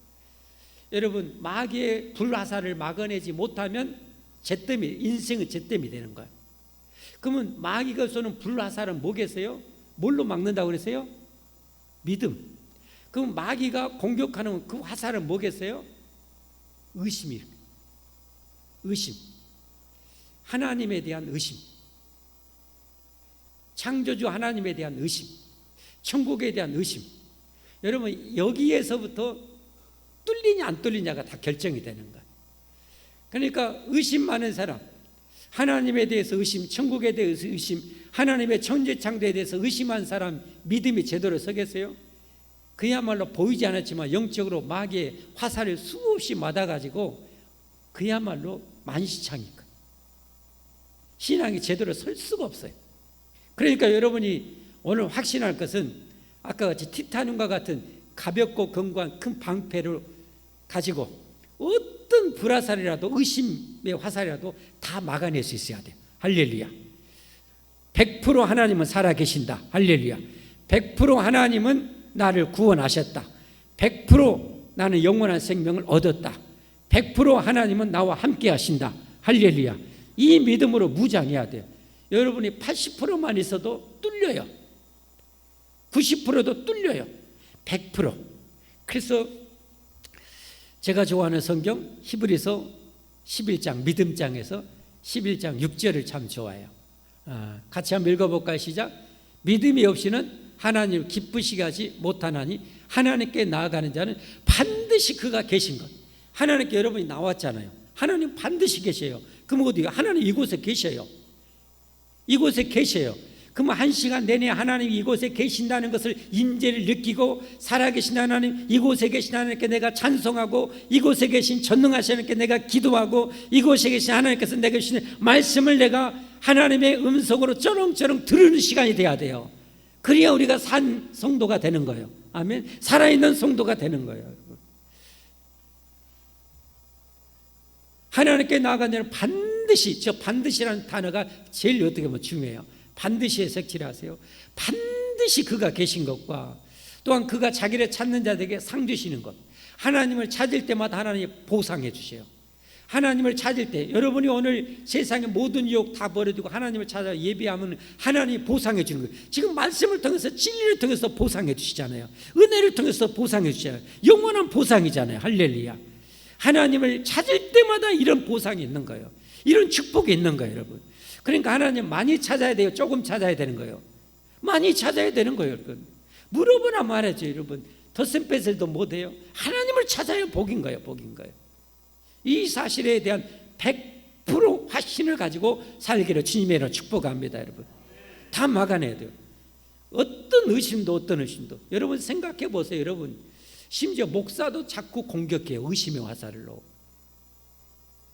Speaker 1: 여러분 마귀의 불화살을 막아내지 못하면 잿더미, 인생은 잿더미 되는 거예요. 그러면 마귀가 쏘는 불화살은 뭐겠어요? 뭘로 막는다고 그랬어요? 믿음. 그럼 마귀가 공격하는 그 화살은 뭐겠어요? 의심이에요. 의심. 하나님에 대한 의심. 창조주 하나님에 대한 의심. 천국에 대한 의심. 여러분 여기에서부터 뚫리냐 안 뚫리냐가 다 결정이 되는 거예요. 그러니까 의심 많은 사람, 하나님에 대해서 의심, 천국에 대해서 의심, 하나님의 천지창조에 대해서 의심한 사람 믿음이 제대로 서겠어요? 그야말로 보이지 않았지만 영적으로 마귀의 화살을 수없이 맞아가지고 그야말로 만시창이니까 신앙이 제대로 설 수가 없어요. 그러니까 여러분이 오늘 확신할 것은 아까 같이 티타늄과 같은 가볍고 견고한 큰 방패를 가지고 어떤 불화살이라도 의심의 화살이라도 다 막아낼 수 있어야 돼요. 할렐루야. 100% 하나님은 살아계신다. 할렐루야. 100% 하나님은 나를 구원하셨다. 100% 나는 영원한 생명을 얻었다. 100% 하나님은 나와 함께 하신다. 할렐루야. 이 믿음으로 무장해야 돼요. 여러분이 80%만 있어도 뚫려요. 90%도 뚫려요. 100%. 그래서 제가 좋아하는 성경 히브리서 11장 믿음장에서 11장 6절을 참 좋아해요. 같이 한번 읽어볼까요? 시작. 믿음이 없이는 하나님을 기쁘시게 하지 못하나니 하나님께 나아가는 자는 반드시 그가 계신 것. 하나님께 여러분이 나왔잖아요. 하나님 반드시 계셔요. 그럼 어디가? 하나님 이곳에 계셔요. 이곳에 계셔요. 그러면 한 시간 내내 하나님 이곳에 계신다는 것을 임재를 느끼고 살아계신 하나님, 이곳에 계신 하나님께 내가 찬송하고 이곳에 계신 전능하신 하나님께 내가 기도하고 이곳에 계신 하나님께서 내가 주신 말씀을 내가 하나님의 음성으로 쩌렁쩌렁 들으는 시간이 돼야 돼요. 그래야 우리가 산 성도가 되는 거예요. 아멘. 살아있는 성도가 되는 거예요. 하나님께 나아가는 반드시, 저 반드시라는 단어가 제일 어떻게 보면 중요해요. 반드시에 색칠을 하세요. 반드시 그가 계신 것과 또한 그가 자기를 찾는 자들에게 상 주시는 것. 하나님을 찾을 때마다 하나님이 보상해 주세요. 하나님을 찾을 때 여러분이 오늘 세상의 모든 유혹 다 버려두고 하나님을 찾아 예배하면 하나님이 보상해 주는 거예요. 지금 말씀을 통해서 진리를 통해서 보상해 주시잖아요. 은혜를 통해서 보상해 주시잖아요. 영원한 보상이잖아요. 할렐루야. 하나님을 찾을 때마다 이런 보상이 있는 거예요. 이런 축복이 있는 거예요, 여러분. 그러니까 하나님 많이 찾아야 돼요? 조금 찾아야 되는 거예요? 많이 찾아야 되는 거예요, 여러분. 물어보나 말하죠, 여러분. 덧셈빼셀도 못해요. 하나님을 찾아야 복인 거예요, 복인 거예요. 이 사실에 대한 100% 확신을 가지고 살기를 주님의 축복합니다, 여러분. 다 막아내야 돼요. 어떤 의심도 여러분 생각해 보세요, 여러분. 심지어 목사도 자꾸 공격해요, 의심의 화살로.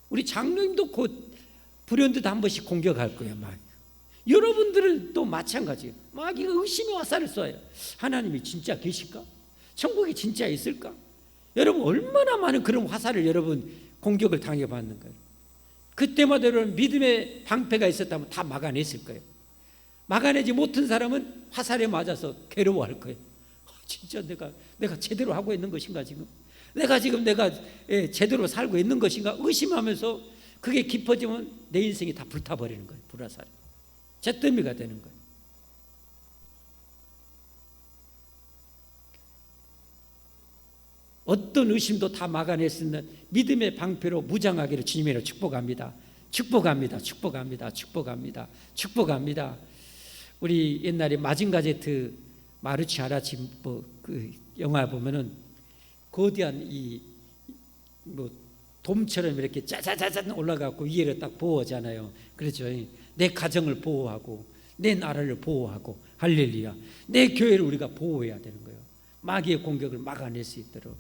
Speaker 1: 우리 장로님도 곧 불현듯 한 번씩 공격할 거예요, 막. 여러분들은 또 마찬가지예요. 마귀가 의심의 화살을 쏴요. 하나님이 진짜 계실까? 천국이 진짜 있을까? 여러분 얼마나 많은 그런 화살을 여러분 공격을 당해봤는 거예요. 그때마다 여러분 믿음의 방패가 있었다면 다 막아냈을 거예요. 막아내지 못한 사람은 화살에 맞아서 괴로워할 거예요. 진짜 내가 제대로 하고 있는 것인가 지금? 내가 제대로 살고 있는 것인가? 의심하면서 그게 깊어지면 내 인생이 다 불타버리는 거예요. 불화살. 잿더미가 되는 거예요. 어떤 의심도 다 막아낼 수 있는 믿음의 방패로 무장하기를 주님으로 축복합니다. 축복합니다. 축복합니다. 축복합니다. 축복합니다. 우리 옛날에 마징가제트 마루치 아라치 그 영화 보면은 거대한 돔처럼 이렇게 짜자자잔 올라가고 위에를 딱 보호하잖아요. 그렇죠. 내 가정을 보호하고 내 나라를 보호하고 할렐루야. 내 교회를 우리가 보호해야 되는 거예요. 마귀의 공격을 막아낼 수 있도록.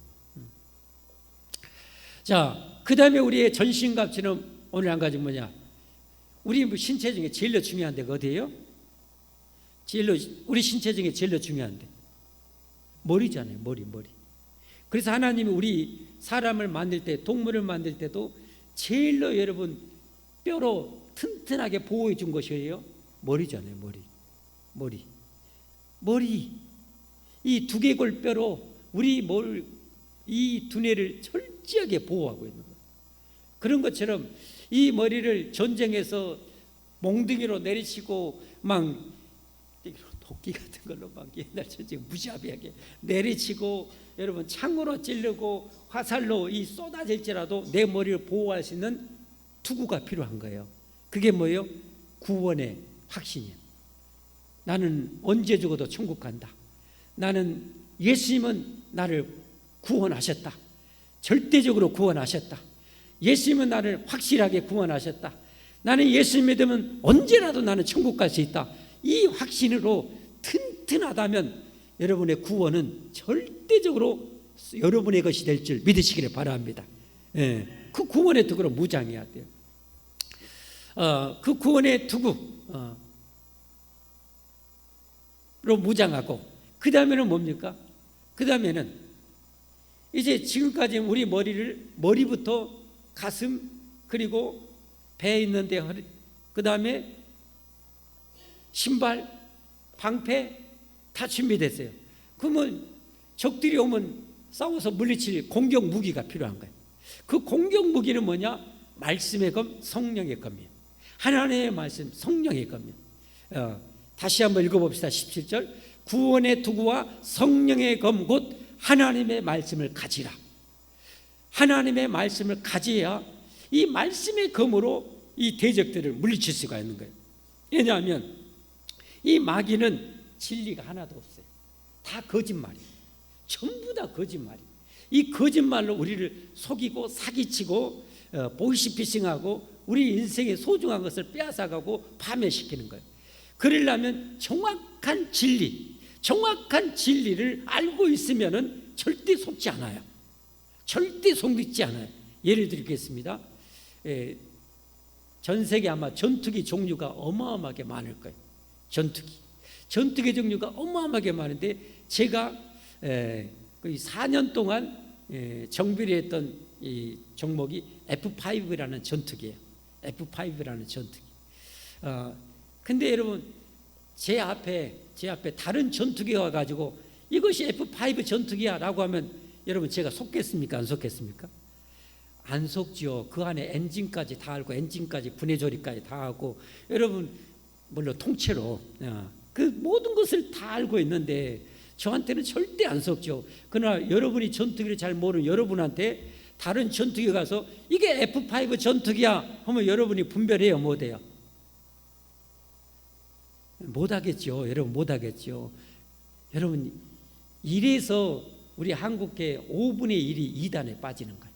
Speaker 1: 자, 그 다음에 우리의 전신갑주는 오늘 한 가지 뭐냐? 우리 신체 중에 제일 중요한 데가 어디예요? 우리 신체 중에 제일 중요한 데 머리잖아요. 머리. 그래서 하나님이 우리 사람을 만들 때, 동물을 만들 때도 제일로 여러분 뼈로 튼튼하게 보호해 준 것이에요. 머리잖아요. 머리. 머리 이 두개골뼈로 우리 이 두뇌를 철저하게 보호하고 있는 거예요. 그런 것처럼 이 머리를 전쟁에서 몽둥이로 내리치고 막 도끼 같은 걸로 막 옛날 전쟁 무자비하게 내리치고 여러분 창으로 찌르고 화살로 이 쏟아질지라도 내 머리를 보호할 수 있는 투구가 필요한 거예요. 그게 뭐예요? 구원의 확신이에요. 나는 언제 죽어도 천국 간다. 나는 예수님은 나를 구원하셨다. 절대적으로 구원하셨다. 예수님은 나를 확실하게 구원하셨다. 나는 예수님 믿으면 언제라도 나는 천국 갈 수 있다. 이 확신으로 튼튼하다면 여러분의 구원은 절대적으로 여러분의 것이 될 줄 믿으시기를 바랍니다. 예, 그 구원의 투구로 무장해야 돼요. 그 구원의 투구로 무장하고 그 다음에는 뭡니까? 그 다음에는 이제 지금까지 우리 머리부터 가슴 그리고 배에 있는데 그 다음에 신발, 방패 다 준비됐어요. 그러면 적들이 오면 싸워서 물리칠 공격 무기가 필요한 거예요. 그 공격 무기는 뭐냐? 말씀의 검, 성령의 검이에요. 하나님의 말씀, 성령의 검이에요. 다시 한번 읽어봅시다. 17절 구원의 투구와 성령의 검 곧 하나님의 말씀을 가지라. 하나님의 말씀을 가져야 이 말씀의 검으로 이 대적들을 물리칠 수가 있는 거예요. 왜냐하면 이 마귀는 진리가 하나도 없어요. 다 거짓말이에요. 전부 다 거짓말이에요. 이 거짓말로 우리를 속이고 사기치고 보이시피싱하고 우리 인생의 소중한 것을 빼앗아가고 파멸시키는 거예요. 그러려면 정확한 진리를 알고 있으면은 절대 속지 않아요. 절대 속지 않아요. 예를 드리겠습니다. 전 세계 아마 전투기 종류가 어마어마하게 많을 거예요. 전투기 종류가 어마어마하게 많은데 제가 거의 4년 동안 정비를 했던 이 종목이 F5라는 전투기예요. F5라는 전투기. 근데 여러분 제 앞에 다른 전투기가 와가지고 이것이 F5 전투기야 라고 하면 여러분 제가 속겠습니까? 안 속겠습니까? 안 속지요. 그 안에 엔진까지 다 알고 엔진까지 분해 조립까지 다 하고 여러분 물론 통째로 그 모든 것을 다 알고 있는데 저한테는 절대 안 속죠. 그러나 여러분이 전투기를 잘 모르는 여러분한테 다른 전투기 가서 이게 F5 전투기야 하면 여러분이 분별해요? 못해요? 못하겠죠. 여러분 못하겠죠. 여러분 이래서 우리 한국계 5분의 1이 2단에 빠지는 거예요.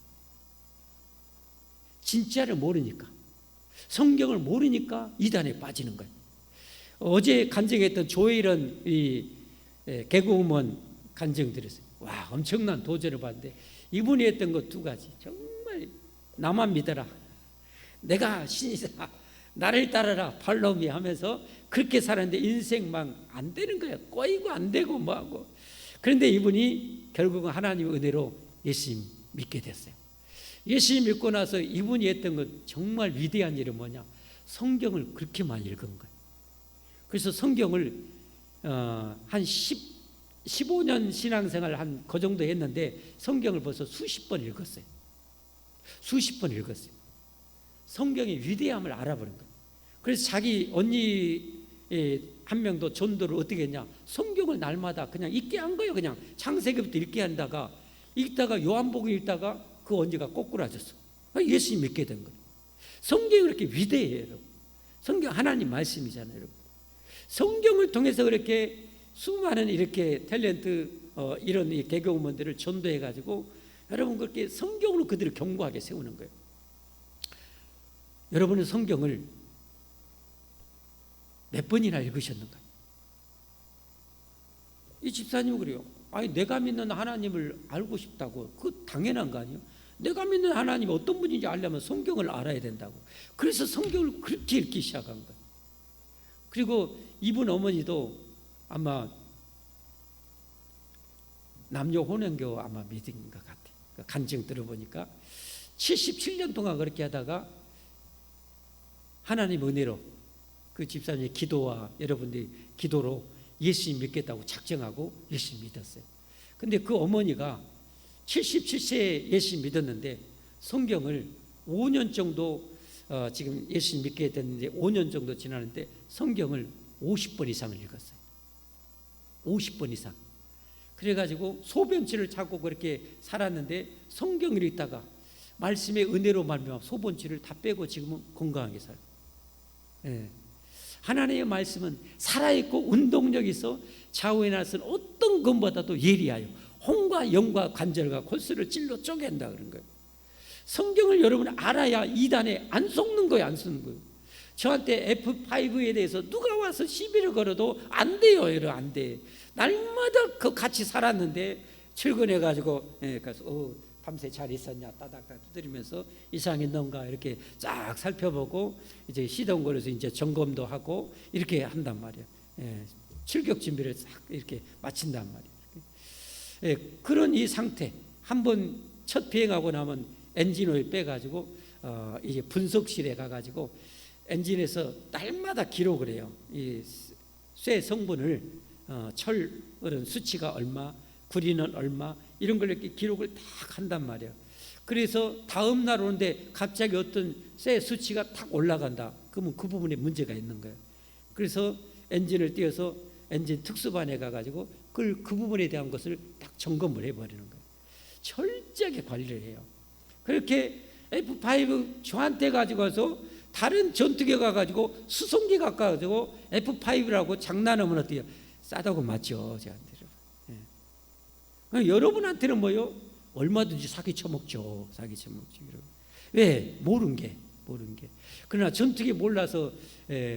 Speaker 1: 진짜를 모르니까, 성경을 모르니까 2단에 빠지는 거예요. 어제 간증했던 조혜련 이 개그우먼 간증 들었어요. 와, 엄청난 도전을 받는데 이분이 했던 것 두 가지 정말 나만 믿어라, 내가 신이다, 나를 따라라, 팔로미 하면서 그렇게 살았는데 인생 막 안 되는 거예요. 꼬이고 안 되고 뭐하고. 그런데 이분이 결국은 하나님의 은혜로 예수님 믿게 됐어요. 예수님 믿고 나서 이분이 했던 것 정말 위대한 일은 뭐냐? 성경을 그렇게 많이 읽은 거예요. 그래서 성경을 한 15년 신앙생활 한 그 정도 했는데 성경을 벌써 수십 번 읽었어요. 수십 번 읽었어요. 성경의 위대함을 알아보는 거예요. 그래서 자기 언니 한 명도 전도를 어떻게 했냐? 성경을 날마다 그냥 읽게 한 거예요. 그냥 창세기부터 읽게 한다가 읽다가 요한복음 읽다가 그 언니가 꼬꾸라졌어. 예수님 믿게 된 거예요. 성경이 그렇게 위대해요, 여러분. 성경 하나님 말씀이잖아요, 여러분. 성경을 통해서 그렇게 수많은 이렇게 탤런트 이런 개그우먼들을 전도해가지고 여러분 그렇게 성경으로 그들을 견고하게 세우는 거예요. 여러분은 성경을 몇 번이나 읽으셨는가? 이 집사님은 그래요. 아니 내가 믿는 하나님을 알고 싶다고. 그 당연한 거 아니에요? 내가 믿는 하나님이 어떤 분인지 알려면 성경을 알아야 된다고. 그래서 성경을 그렇게 읽기 시작한 거예요. 그리고 이분 어머니도 아마 남녀 혼연교 아마 믿은 것 같아요. 간증 들어보니까 77년 동안 그렇게 하다가 하나님 은혜로 그 집사님의 기도와 여러분들이 기도로 예수님 믿겠다고 작정하고 예수님 믿었어요. 근데 그 어머니가 77세에 예수님 믿었는데 성경을 5년 정도 지금 예수님 믿게 됐는데 5년 정도 지났는데 성경을 50번 이상을 읽었어요. 50번 이상. 그래가지고 소변치를 찾고 그렇게 살았는데 성경을 읽다가 말씀의 은혜로 말미암아 소변치를 다 빼고 지금은 건강하게 살아요. 예. 하나님의 말씀은 살아있고 운동력이 있어 좌우에 나서는 어떤 것보다도 예리하여 홍과 영과 관절과 골수를 찔러 쪼갠다 그런 거예요. 성경을 여러분 알아야 이단에 안 속는 거예요. 안 속는 거예요. 저한테 F5에 대해서 누가 와서 시비를 걸어도 안 돼요. 여러분 안 돼. 날마다 그 같이 살았는데 출근해가지고 가서 밤새 잘 있었냐 따닥따닥 두드리면서 이상했는가 이렇게 쫙 살펴보고 이제 시동 걸어서 이제 점검도 하고 이렇게 한단 말이에요. 출격 준비를 싹 이렇게 마친단 말이에요. 그런 이 상태 한번 첫 비행하고 나면 엔진 오일 빼가지고 이제 분석실에 가가지고 엔진에서 날마다 기록을 해요. 이 쇠 성분을 철은 수치가 얼마, 구리는 얼마 이런 걸 이렇게 기록을 딱 한단 말이에요. 그래서 다음 날 오는데 갑자기 어떤 쇠 수치가 탁 올라간다. 그러면 그 부분에 문제가 있는 거예요. 그래서 엔진을 띄워서 엔진 특수반에 가가지고 그 부분에 대한 것을 딱 점검을 해버리는 거예요. 철저하게 관리를 해요. 그렇게 F5 저한테 가지고 와서 다른 전투기에 가가지고 수송기 가가지고 F5라고 장난하면 어때요? 싸다고 맞죠, 저한테. 여러분한테는 뭐요? 얼마든지 사기 쳐먹죠. 사기 쳐먹죠. 왜? 모르는 게. 그러나 전투기 몰라서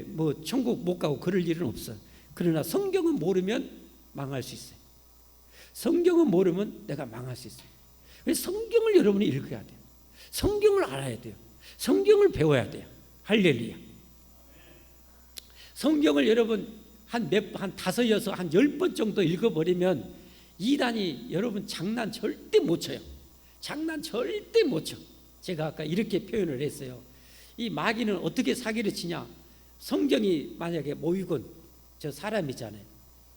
Speaker 1: 뭐 천국 못 가고 그럴 일은 없어. 그러나 성경은 모르면 망할 수 있어요. 성경은 모르면 내가 망할 수 있어요. 성경을 여러분이 읽어야 돼요. 성경을 알아야 돼요. 성경을 배워야 돼요. 할렐루야. 성경을 여러분 한 5, 6, 한 10번 정도 읽어버리면 이단이 여러분 장난 절대 못 쳐요. 장난 절대 못 쳐. 제가 아까 이렇게 표현을 했어요. 이 마귀는 어떻게 사기를 치냐? 성경이 만약에 모이건 저 사람이잖아요.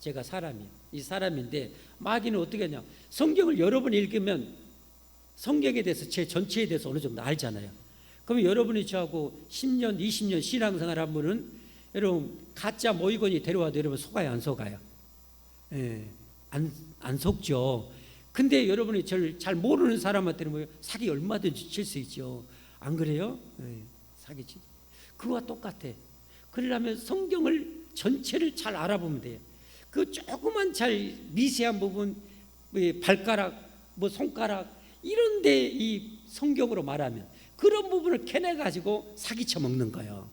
Speaker 1: 제가 사람이에요. 이 사람인데 마귀는 어떻게 하냐? 성경을 여러 번 읽으면 성경에 대해서 제 전체에 대해서 어느 정도 알잖아요. 그러면 여러분이 저하고 10년, 20년 신앙생활 한 분은 여러분 가짜 모이건이 데려와도 여러분 속아요, 안 속아요? 안 속죠. 근데 여러분이 저를 잘 모르는 사람한테는 뭐예요? 사기 얼마든지 칠 수 있죠. 안 그래요? 사기치. 그거와 똑같아. 그러려면 성경을 전체를 잘 알아보면 돼요. 그 조그만 잘 미세한 부분, 발가락, 뭐 손가락 이런데 이 성경으로 말하면 그런 부분을 캐내 가지고 사기쳐 먹는 거예요.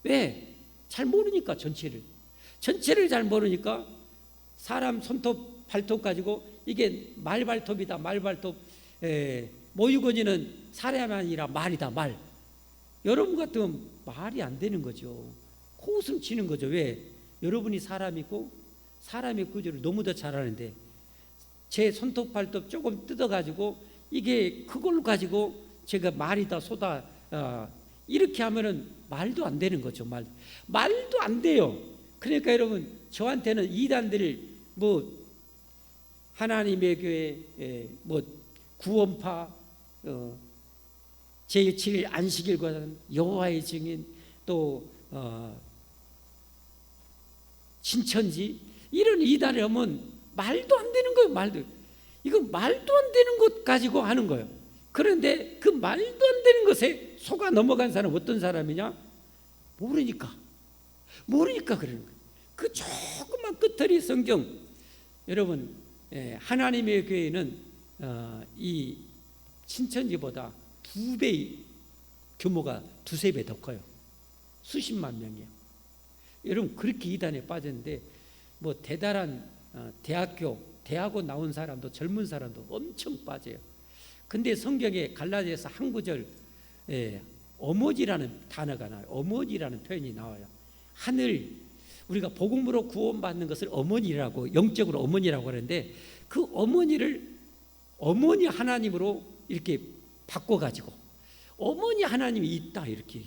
Speaker 1: 왜? 잘 모르니까 전체를 잘 모르니까 사람 손톱 발톱 가지고 이게 말발톱이다 말발톱 모유건이는 사람이 아니라 말이다 말. 여러분 같으면 말이 안 되는 거죠. 코웃음 치는 거죠. 왜? 여러분이 사람이고 사람의 구조를 너무도 잘 아는데 제 손톱 발톱 조금 뜯어가지고 이게 그걸 가지고 제가 말이다 소다 이렇게 하면은 말도 안 되는 거죠. 말도 안 돼요. 그러니까 여러분 저한테는 이단들을 뭐 하나님의 교회 뭐 구원파 제7일 안식일과 여호와의 증인 또 신천지 이런 이단에 오면 말도 안 되는 거예요. 이거 말도 안 되는 것 가지고 하는 거예요. 그런데 그 말도 안 되는 것에 속아 넘어간 사람은 어떤 사람이냐? 모르니까 그러는 거예요. 그 조그만 끝털이 성경. 여러분 하나님의 교회는 이 신천지보다 2배 규모가 2~3배 더 커요. 수십만 명이에요. 여러분 그렇게 이단에 빠졌는데 뭐 대단한 대학원 나온 사람도 젊은 사람도 엄청 빠져요. 근데 성경에 갈라디아서 한 구절 어머니라는 단어가 나와요. 어머니라는 표현이 나와요. 하늘 우리가 복음으로 구원받는 것을 어머니라고 영적으로 어머니라고 하는데 그 어머니를 어머니 하나님으로 이렇게 바꿔가지고 어머니 하나님이 있다 이렇게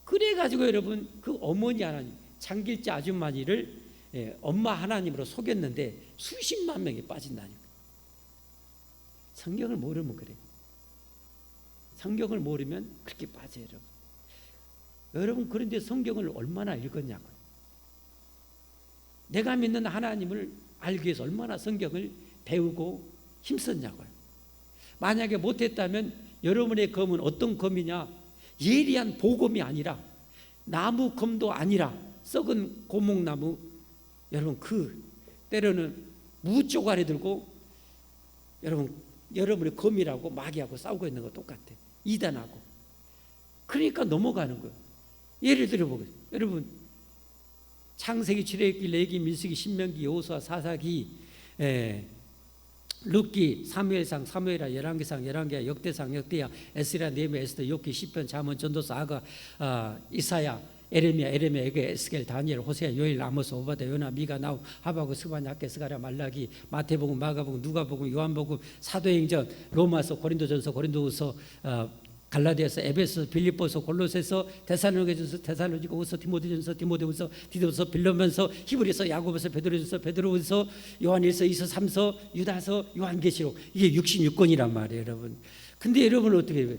Speaker 1: 그래가지고 여러분 그 어머니 하나님 장길자 아주머니를 엄마 하나님으로 속였는데 수십만 명이 빠진다니까. 성경을 모르면 그래. 성경을 모르면 그렇게 빠져요, 여러분. 여러분 그런데 성경을 얼마나 읽었냐고요. 내가 믿는 하나님을 알기 위해서 얼마나 성경을 배우고 힘썼냐고요. 만약에 못했다면 여러분의 검은 어떤 검이냐? 예리한 보검이 아니라 나무 검도 아니라 썩은 고목나무, 여러분 때로는 무 쪼가리 들고 여러분의 검이라고 마귀하고 싸우고 있는 거 똑같아. 이단하고. 그러니까 넘어가는 거예요. 예를 들어보겠습니다. 여러분 창세기, 출애굽기, 레위기, 민수기, 신명기, 여호수아, 사사기, 룻기, 사무엘상, 사무엘하, 열왕기상, 열왕기하, 역대상, 역대하, 에스라, 느헤미야, 에스더, 욥기, 시편, 잠언, 전도서, 아가, 이사야, 에레미야, 에스겔, 다니엘, 호세아, 요엘, 아모스, 오바댜, 요나, 미가, 나움, 하박국, 스바냐, 학개, 스가랴, 말라기, 마태복음, 마가복음, 누가복음, 요한복음, 사도행전, 로마서, 고린도전서, 고린도후서, 갈라디아서, 에베소, 빌립보서, 골로새서, 데살로니가전서, 데살로니가후서, 디모데전서, 디모데후서, 디도서, 빌레몬서, 히브리서, 야고보서, 베드로전서, 베드로후서, 요한일서, 이서, 삼서, 유다서, 요한계시록. 이게 66권이란 말이에요, 여러분. 근데 여러분 어떻게 해요?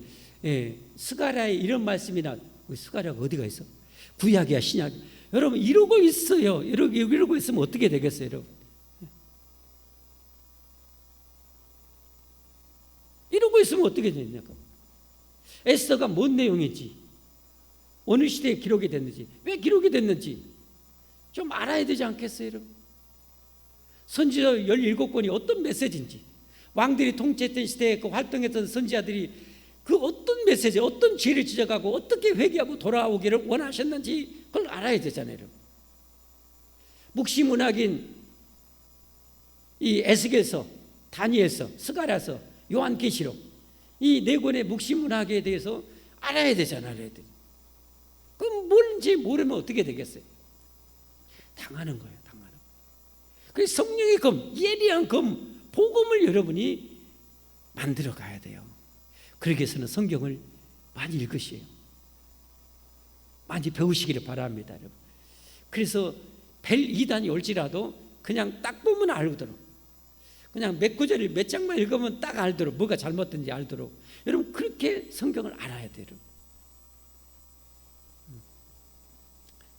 Speaker 1: 스가랴에 이런 말씀이나 스가랴가 어디가 있어? 구약이야, 신약? 여러분 이러고 있어요. 이러고 있으면 어떻게 되겠어요, 여러분? 이러고 있으면 어떻게 되냐고. 에스더가 뭔 내용인지, 어느 시대에 기록이 됐는지, 왜 기록이 됐는지 좀 알아야 되지 않겠어요, 여러분? 선지자 17권이 어떤 메시지인지, 왕들이 통치했던 시대에 그 활동했던 선지자들이 그 어떤 메시지, 어떤 죄를 지적하고 어떻게 회개하고 돌아오기를 원하셨는지 그걸 알아야 되잖아요, 여러분. 묵시문학인 이 에스겔서, 다니엘서, 스가랴서, 요한계시록, 이 네 권의 묵시문학에 대해서 알아야 되잖아요. 그럼 뭔지 모르면 어떻게 되겠어요? 당하는 거예요, 당하는. 그래서 성령의 검, 예리한 검, 복음을 여러분이 만들어 가야 돼요. 그러기 위해서는 성경을 많이 읽으셔요. 많이 배우시기를 바랍니다, 여러분. 그래서 벨 이단이 올지라도 그냥 딱 보면 알도록, 그냥 몇 구절을 몇 장만 읽으면 딱 알도록, 뭐가 잘못된지 알도록, 여러분 그렇게 성경을 알아야 돼요, 여러분.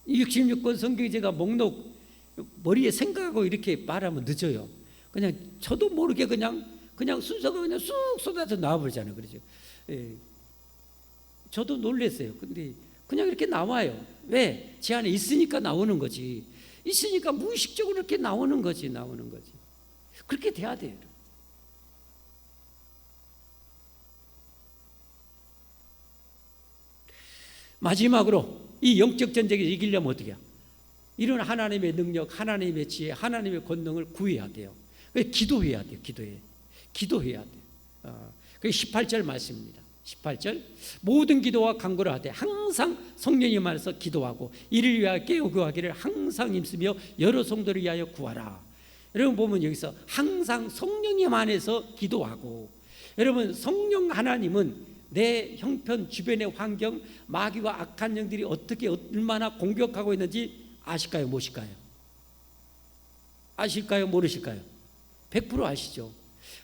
Speaker 1: 66권 성경이 제가 목록 머리에 생각하고 이렇게 말하면 늦어요. 그냥 저도 모르게 그냥 순서가 그냥 쑥 쏟아져 나와버리잖아요. 그러죠. 저도 놀랐어요. 근데 그냥 이렇게 나와요. 왜? 제 안에 있으니까 나오는 거지. 있으니까 무의식적으로 이렇게 나오는 거지. 그렇게 돼야 돼요. 마지막으로 이 영적 전쟁에 이기려면 어떻게 해요? 이런 하나님의 능력, 하나님의 지혜, 하나님의 권능을 구해야 돼요. 그래서 기도해야 돼요. 기도해야 돼요. 그게 18절 말씀입니다. 18절, 모든 기도와 간구를 하되 항상 성령님 안에서 기도하고 이를 위하여 깨우기를 항상 힘쓰며 여러 성도를 위하여 구하라. 여러분 보면 여기서 항상 성령님 안에서 기도하고, 여러분 성령 하나님은 내 형편, 주변의 환경, 마귀와 악한 영들이 어떻게 얼마나 공격하고 있는지 아실까요, 모실까요? 아실까요, 모르실까요? 100% 아시죠?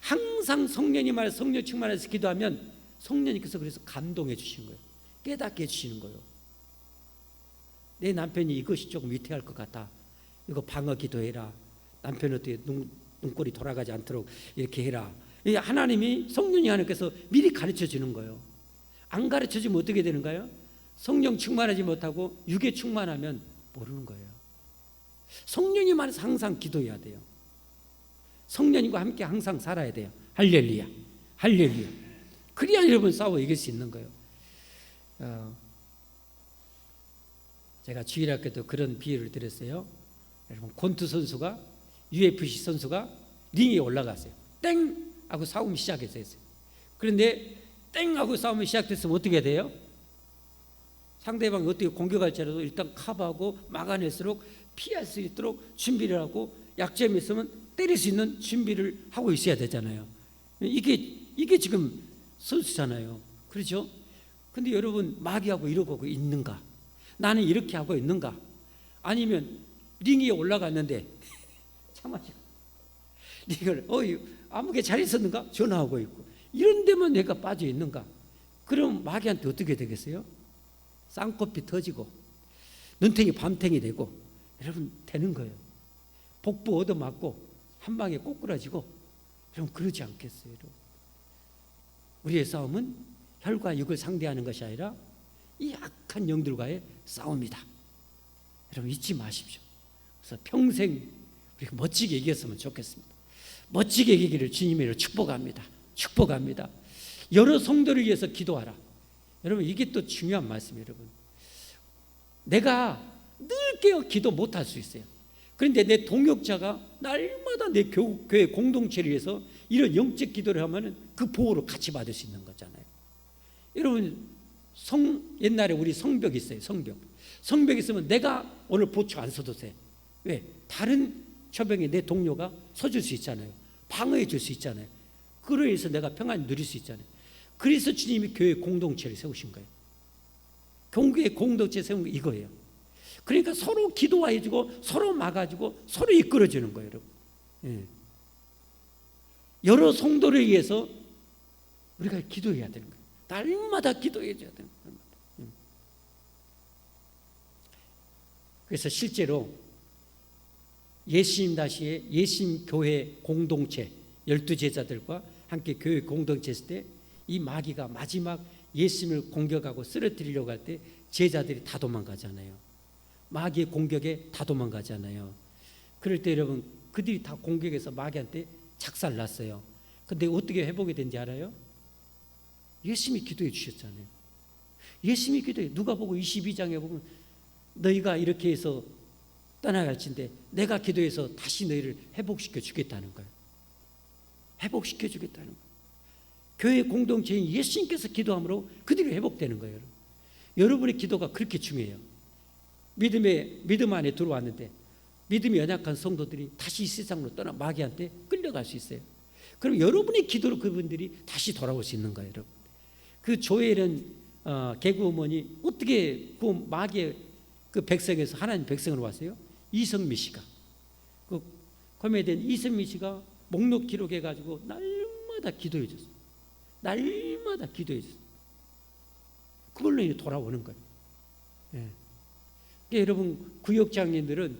Speaker 1: 항상 성령님 안에서, 성령 충만해서 기도하면 성령님께서 그래서 감동해 주시는 거예요. 깨닫게 해주시는 거예요. 내 남편이 이것이 조금 위태할 것 같다, 이거 방어 기도해라. 남편 어떻게 눈꼴이 돌아가지 않도록 이렇게 해라. 하나님이, 성령이 하나님께서 미리 가르쳐 주는 거예요. 안 가르쳐 주면 어떻게 되는가요? 성령 충만하지 못하고 육에 충만하면 모르는 거예요. 성령님 안에서 항상 기도해야 돼요. 성령님과 함께 항상 살아야 돼요. 할렐루야, 할렐루야. 그래야 여러분 싸워 이길 수 있는 거예요. 제가 주일학교도 그런 비유를 드렸어요. 여러분 권투 선수가, UFC 선수가 링에 올라갔어요. 땡 하고 싸움이 시작했어요. 그런데 땡 하고 싸움이 시작됐으면 어떻게 돼요? 상대방이 어떻게 공격할지라도 일단 커버하고 막아낼수록 피할 수 있도록 준비를 하고, 약점이 있으면 때릴 수 있는 준비를 하고 있어야 되잖아요. 이게 지금 선수잖아요. 그렇죠? 근데 여러분 마귀하고 이러고 있는가? 나는 이렇게 하고 있는가? 아니면 링에 올라갔는데 참아지 링을 아무개 잘 있었는가? 전화하고 있고 이런 데만 내가 빠져 있는가? 그럼 마귀한테 어떻게 되겠어요? 쌍꺼풀 터지고 눈탱이 밤탱이 되고 여러분 되는 거예요. 복부 얻어맞고 한 방에 꼬꾸라지고 여러분 그러지 않겠어요? 여러분? 우리의 싸움은 혈과 육을 상대하는 것이 아니라 이 악한 영들과의 싸움이다. 여러분 잊지 마십시오. 그래서 평생 우리가 멋지게 이겼으면 좋겠습니다. 멋지게 이기기를 주님으로 축복합니다. 축복합니다. 여러 성도를 위해서 기도하라. 여러분 이게 또 중요한 말씀이에요. 여러분 내가 늘 깨어 기도 못할 수 있어요. 그런데 내 동역자가 날마다 내 교회 공동체를 위해서 이런 영적 기도를 하면 그 보호를 같이 받을 수 있는 거잖아요. 여러분 옛날에 우리 성벽 있어요. 성벽 있으면 내가 오늘 보초 안 서도 돼. 왜? 다른 처병에 내 동료가 서줄 수 있잖아요. 방어해 줄 수 있잖아요. 그로 인해서 내가 평안히 누릴 수 있잖아요. 그래서 주님이 교회 공동체를 세우신 거예요. 교회 공동체 세운 게 이거예요. 그러니까 서로 기도해주고 서로 막아주고 서로 이끌어주는 거예요. 여러분. 예. 여러 성도를 위해서 우리가 기도해야 되는 거예요. 날마다 기도해줘야 되는 거예요. 그래서 실제로 예수님 다시의 예수님 교회 공동체 12제자들과 함께 교회 공동체 했을 때 이 마귀가 마지막 예수님을 공격하고 쓰러뜨리려고 할 때 제자들이 다 도망가잖아요. 마귀의 공격에 다 도망가잖아요. 그럴 때 여러분 그들이 다 공격해서 마귀한테 작살났어요. 근데 어떻게 회복이 된지 알아요? 예수님이 기도해 주셨잖아요. 예수님이 기도해. 누가복음 22장에 보면 너희가 이렇게 해서 떠나갈진데 내가 기도해서 다시 너희를 회복시켜 주겠다는 거예요. 회복시켜 주겠다는 거예요. 교회 공동체인 예수님께서 기도함으로 그들이 회복되는 거예요. 여러분의 기도가 그렇게 중요해요. 믿음 안에 들어왔는데 믿음이 연약한 성도들이 다시 이 세상으로 떠나 마귀한테 끌려갈 수 있어요. 그럼 여러분의 기도로 그분들이 다시 돌아올 수 있는 거예요. 여러분. 그 조엘은 개구어머니 어떻게 그 마귀의 그 백성에서 하나님 백성으로 왔어요? 이성미 씨가 그 코미디언 이성미 씨가 목록 기록해가지고 날마다 기도해 줬어요. 날마다 기도해 줬어요. 그걸로 이제 돌아오는 거예요. 예. 그러니까 여러분 구역장님들은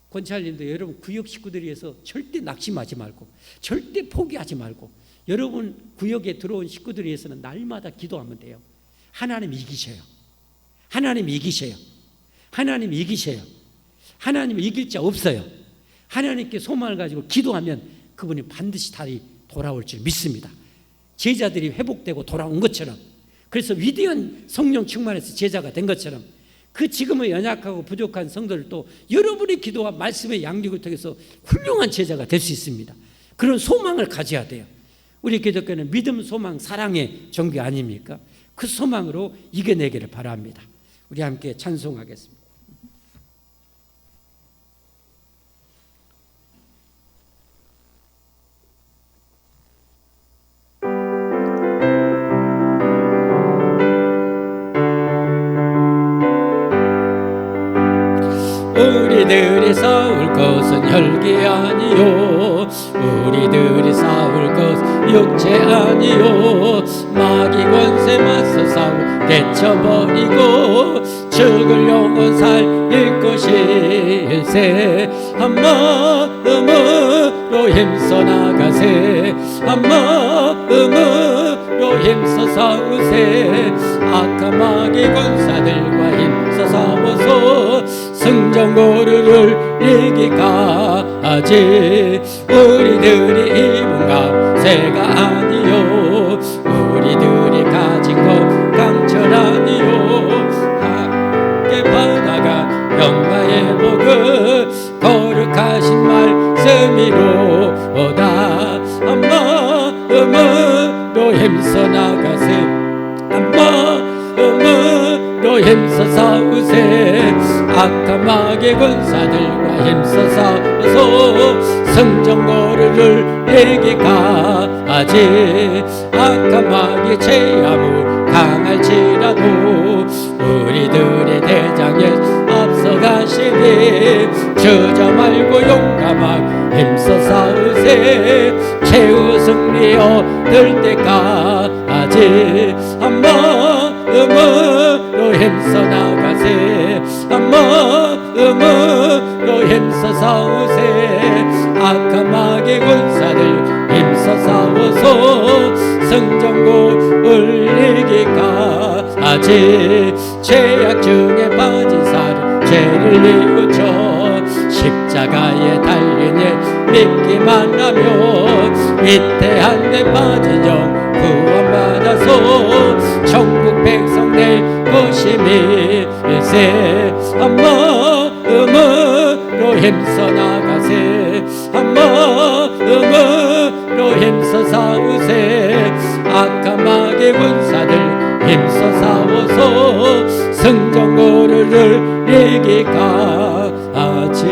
Speaker 1: 권찰님도 여러분 구역 식구들을 위해서 절대 낙심하지 말고 절대 포기하지 말고 여러분 구역에 들어온 식구들을 위해서는 날마다 기도하면 돼요. 하나님 이기셔요. 하나님 이기셔요. 하나님 이기셔요. 하나님 이길 자 없어요. 하나님께 소망을 가지고 기도하면 그분이 반드시 다시 돌아올 줄 믿습니다. 제자들이 회복되고 돌아온 것처럼 그래서 위대한 성령 충만해서 제자가 된 것처럼 그 지금은 연약하고 부족한 성도들도 여러분의 기도와 말씀의 양육을 통해서 훌륭한 제자가 될 수 있습니다. 그런 소망을 가져야 돼요. 우리 기독교는 믿음, 소망, 사랑의 종교 아닙니까? 그 소망으로 이겨내기를 바랍니다. 우리 함께 찬송하겠습니다. 우리들이 싸울 것은 혈기 아니요 우리들이 싸울 것은 육체 아니요 마귀 권세 맞서 싸워 깨쳐버리고 죽을 영혼 살릴 것일세 한 마음으로 힘써 나가세 한 마음으로 힘써 싸우세 악한 마귀 권사들과 힘써 싸워서 승전고르를 이기까지 우리들이 입은 값새가 아니요 우리들이 가진 것 강철 아니요 함께 받아간 영광의 복은 거룩하신 말씀이로다 한 마음으로 힘써 나가세 한 마음으로 힘써 싸우세 악한 마귀 군사들과 힘써 싸워서 승전거리를 이기까지 악한 마귀 제아무 강할지라도 우리들의 대장에 앞서가시니 주저 말고 용감하게 힘써 싸우세 최후 승리 얻을 때까지 한 마음으로 힘써 나가세 한 마음으로 힘써 싸우세 악한 마귀 군사들 힘써 싸워서 승전국 올리기까지 죄악 중에 빠진 사람 죄를 뉘우쳐 십자가에 달린 예 믿기만 하면 위태한 데 빠진 영 구원받아서 천국 백성 될 것임일세 한 마음으로 힘써 나가세 한 마음으로 힘써 싸우세 악한 마귀 군사들 힘써 싸워서 승전고를 이기까지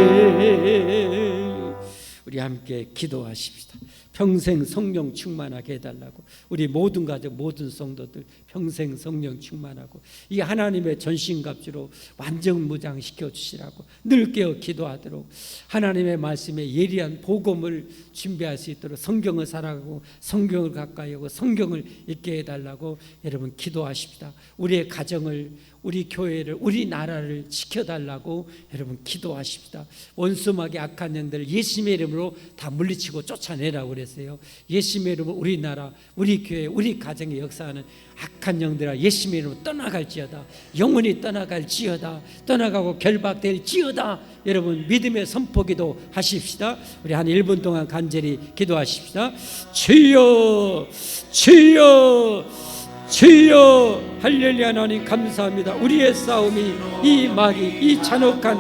Speaker 1: 우리 함께 기도하십시다. 평생 성령 충만하게 해달라고 우리 모든 가족 모든 성도들 평생 성령 충만하고 이 하나님의 전신갑주로 완전 무장시켜 주시라고 늘 깨어 기도하도록 하나님의 말씀에 예리한 복음을 준비할 수 있도록 성경을 살아가고 성경을 가까이 하고 성경을 읽게 해달라고 여러분 기도하십시다. 우리의 가정을 우리 교회를 우리 나라를 지켜달라고 여러분 기도하십시다. 원수마귀 악한 영들 예수님의 이름으로 다 물리치고 쫓아내라고 그랬어요. 예수님의 이름으로 우리 나라 우리 교회 우리 가정에 역사하는 악한 영들아 예수님의 이름으로 떠나갈지어다 영원히 떠나갈지어다 떠나가고 결박될지어다 여러분 믿음의 선포기도 하십시다. 우리 한 1분 동안 간절히 기도하십시다. 주여 주여 주여 할렐루야. 하나님 감사합니다. 우리의 싸움이 이 마귀 이 잔혹한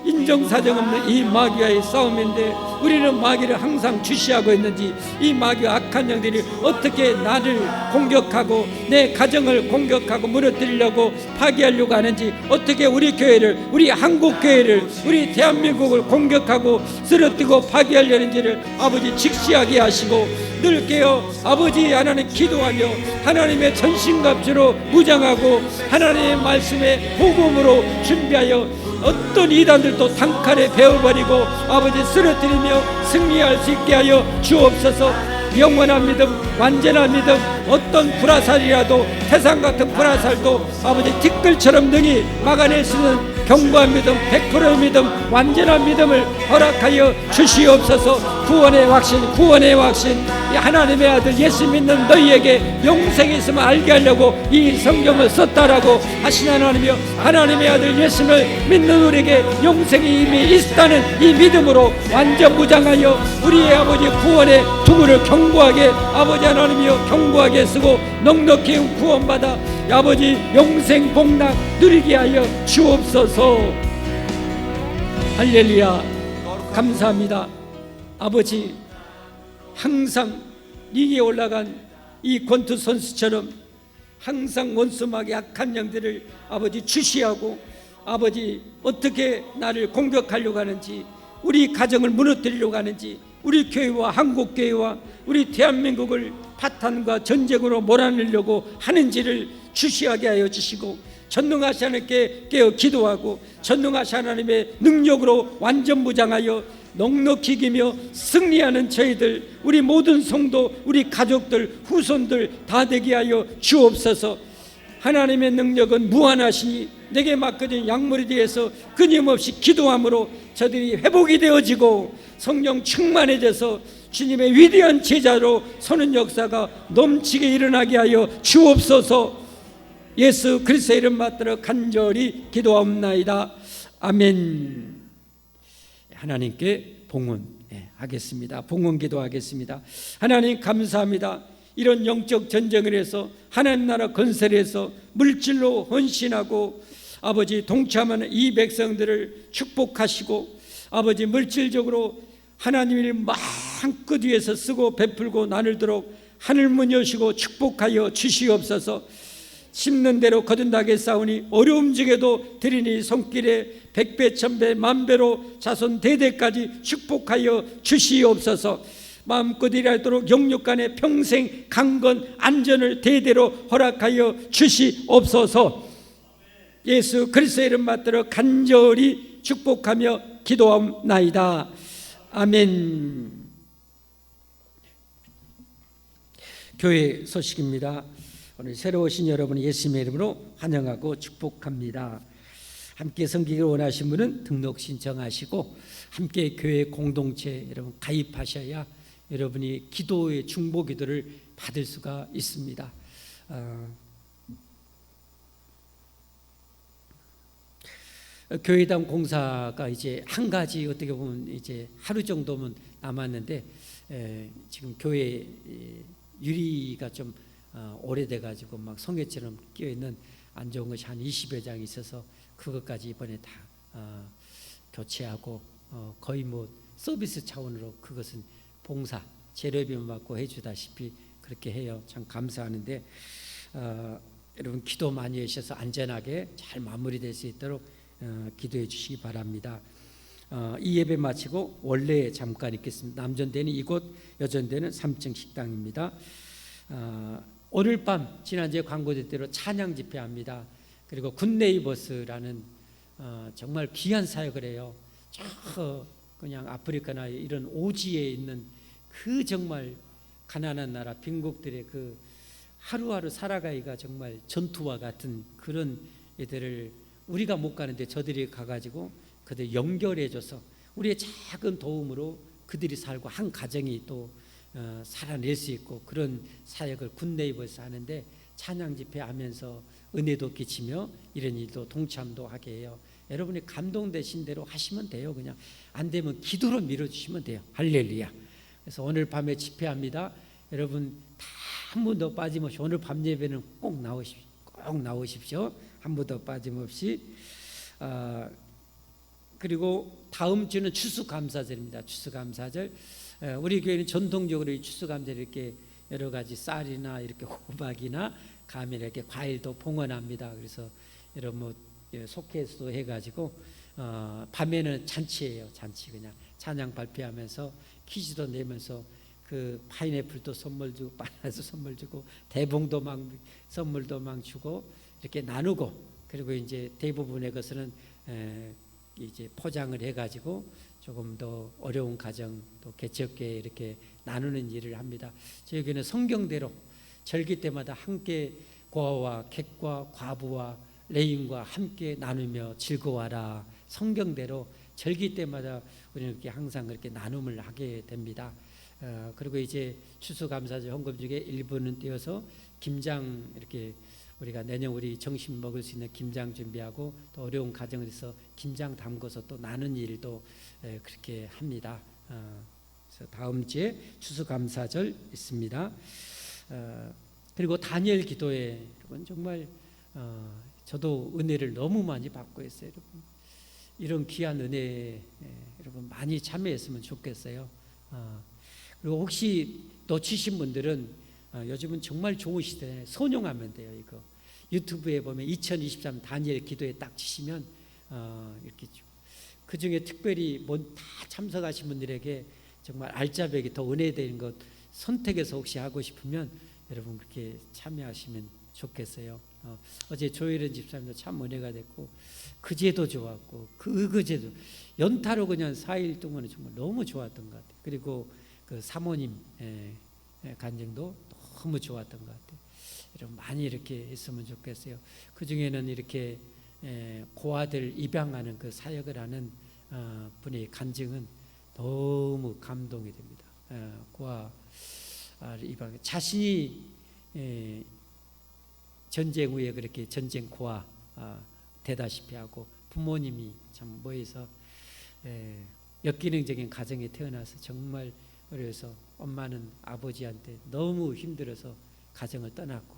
Speaker 1: 인정사정 없는 이 마귀와의 싸움인데 우리는 마귀를 항상 주시하고 있는지 이 마귀와 악한 영들이 어떻게 나를 공격하고 내 가정을 공격하고 무너뜨리려고 파괴하려고 하는지 어떻게 우리 교회를 우리 한국 교회를 우리 대한민국을 공격하고 쓰러뜨리고 파괴하려는지를 아버지 직시하게 하시고 늘 깨어 아버지 하나님 기도하며 하나님의 전신갑주로 무장하고 하나님의 말씀의 복음으로 준비하여 어떤 이단들도 단칼에 베어버리고 아버지 쓰러뜨리며 승리할 수 있게 하여 주옵소서. 영원한 믿음 완전한 믿음 어떤 불화살이라도 태산 같은 불화살도 아버지 티끌처럼 능히 막아낼 수 있는 견고한 믿음 100%의 믿음 완전한 믿음을 허락하여 주시옵소서. 구원의 확신 구원의 확신 이 하나님의 아들 예수 믿는 너희에게 영생이 있음을 알게 하려고 이 성경을 썼다라고 하신 하나님이여 하나님의 아들 예수를 믿는 우리에게 영생이 이미 있다는 이 믿음으로 완전 무장하여 우리의 아버지 구원의 투구를 견고하게 아버지 하나님이여 견고하게 쓰고 넉넉히 구원받아 아버지 영생 복락 누리게 하여 주옵소서. 할렐루야. 감사합니다. 아버지 항상 리기에 올라간 이 권투 선수처럼 항상 원수마귀 악한 영들을 아버지 주시하고 아버지 어떻게 나를 공격하려고 하는지 우리 가정을 무너뜨리려고 하는지 우리 교회와 한국 교회와 우리 대한민국을 파탄과 전쟁으로 몰아내려고 하는지를 주시하게 하여 주시고 전능하신 하나님께 깨어 기도하고 전능하신 하나님의 능력으로 완전 무장하여 넉넉히 이기며 승리하는 저희들 우리 모든 성도 우리 가족들 후손들 다 되게 하여 주옵소서. 하나님의 능력은 무한하시니 내게 맡겨진 약물에 대해서 끊임없이 기도함으로 저들이 회복이 되어지고 성령 충만해져서 주님의 위대한 제자로 서는 역사가 넘치게 일어나게 하여 주옵소서. 예수 그리스도의 이름 받들어 간절히 기도하옵나이다. 아멘. 하나님께 봉헌하겠습니다. 봉헌 기도하겠습니다. 하나님 감사합니다. 이런 영적 전쟁을 해서 하나님 나라 건설을 해서 물질로 헌신하고 아버지 동참하는 이 백성들을 축복하시고 아버지 물질적으로 하나님의 마음껏 위해서 쓰고 베풀고 나누도록 하늘문 여시고 축복하여 주시옵소서. 심는 대로 거둔다게 싸우니 어려움 중에도 드리니 손길에 100배 1000배 만배로 자손 대대까지 축복하여 주시옵소서. 마음껏 일하도록 영육간의 평생 강건 안전을 대대로 허락하여 주시옵소서. 예수 그리스도의 이름 받들어 간절히 축복하며 기도하옵나이다. 아멘. 교회 소식입니다. 오늘 새로 오신 여러분 예수님의 이름으로 환영하고 축복합니다. 함께 섬기기를 원하신 분은 등록 신청하시고 함께 교회 공동체 여러분 가입하셔야 여러분이 기도의 중보 기도를 받을 수가 있습니다. 교회당 공사가 이제 한 가지 어떻게 보면 이제 하루 정도면 남았는데 지금 교회 유리가 좀 오래돼 가지고 막 성게처럼 끼어 있는 안 좋은 것이 한 20여 장 있어서 그것까지 이번에 다 교체하고 거의 뭐 서비스 차원으로 그것은 봉사 재료비만 받고 해주다시피 그렇게 해요. 참 감사하는데 여러분 기도 많이 해주셔서 안전하게 잘 마무리될 수 있도록 기도해 주시기 바랍니다. 이 예배 마치고 원래 잠깐 있겠습니다. 남전대는 이곳, 여전대는 3층 식당입니다. 오늘 밤 지난주에 광고됐대로 찬양 집회합니다. 그리고 굿네이버스라는 정말 귀한 사역을 해요. 저 그냥 아프리카나 이런 오지에 있는 그 정말 가난한 나라 빈국들의 그 하루하루 살아가기가 정말 전투와 같은 그런 애들을 우리가 못 가는데 저들이 가가지고 그들 연결해줘서 우리의 작은 도움으로 그들이 살고 한 가정이 또 살아낼 수 있고 그런 사역을 굿네이버에서 하는데 찬양 집회하면서 은혜도 끼치며 이런 일도 동참도 하게 해요. 여러분이 감동되신 대로 하시면 돼요. 그냥 안 되면 기도로 밀어주시면 돼요. 할렐루야. 그래서 오늘 밤에 집회합니다. 여러분 다 한 분도 빠짐없이 오늘 밤 예배는 꼭 나오십시오. 한 분도 빠짐없이. 그리고 다음 주는 추수감사절입니다. 추수감사절. 우리 교회는 전통적으로 이 추수감사절 이렇게 여러 가지 쌀이나 이렇게 호박이나 감이나 이렇게 과일도 봉헌합니다. 그래서 여러분 뭐 속회수도 해가지고 밤에는 잔치예요. 잔치 그냥 찬양 발표하면서 퀴즈도 내면서 그 파인애플도 선물 주고 바나나도 선물 주고 대봉도 막 선물도 막 주고 이렇게 나누고 그리고 이제 대부분의 것은 이제 포장을 해가지고 조금 더 어려운 가정 또 개척교회 이렇게 나누는 일을 합니다. 저희 교회는 성경대로 절기 때마다 함께 고아와 객과 과부와 레인과 함께 나누며 즐거워하라. 성경대로 절기 때마다 우리는 이렇게 항상 그렇게 나눔을 하게 됩니다. 그리고 이제 추수감사절 헌금 중에 일부는 띄어서 김장 이렇게 우리가 내년 우리 점심 먹을 수 있는 김장 준비하고 또 어려운 가정에서 김장 담궈서 또 나눈 일도 그렇게 합니다. 그래서 다음 주에 추수감사절 있습니다. 그리고 다니엘 기도회 여러분 정말 저도 은혜를 너무 많이 받고 있어요. 여러분 이런 귀한 은혜 여러분 많이 참여했으면 좋겠어요. 그리고 혹시 놓치신 분들은 요즘은 정말 좋은 시대에 선용하면 돼요. 이거 유튜브에 보면 2023 다니엘 기도에 딱 치시면 이렇게 그 중에 특별히 다 참석하신 분들에게 정말 알짜배기 더 은혜되는 것 선택해서 혹시 하고 싶으면 여러분 그렇게 참여하시면 좋겠어요. 어제 조혜련 집사님도 참 은혜가 됐고 그제도 좋았고 그제도 연타로 그냥 4일 동안은 정말 너무 좋았던 것 같아요. 그리고 그 사모님 간증도 너무 좋았던 것 같아요. 여러분 많이 이렇게 했으면 좋겠어요. 그 중에는 이렇게 고아들 입양하는 그 사역을 하는 분의 간증은 너무 감동이 됩니다. 고아 입양 자신이 전쟁 후에 그렇게 전쟁 고아 되다시피 하고 부모님이 참 모여서 역기능적인 가정에 태어나서 정말 어려서 엄마는 아버지한테 너무 힘들어서 가정을 떠났고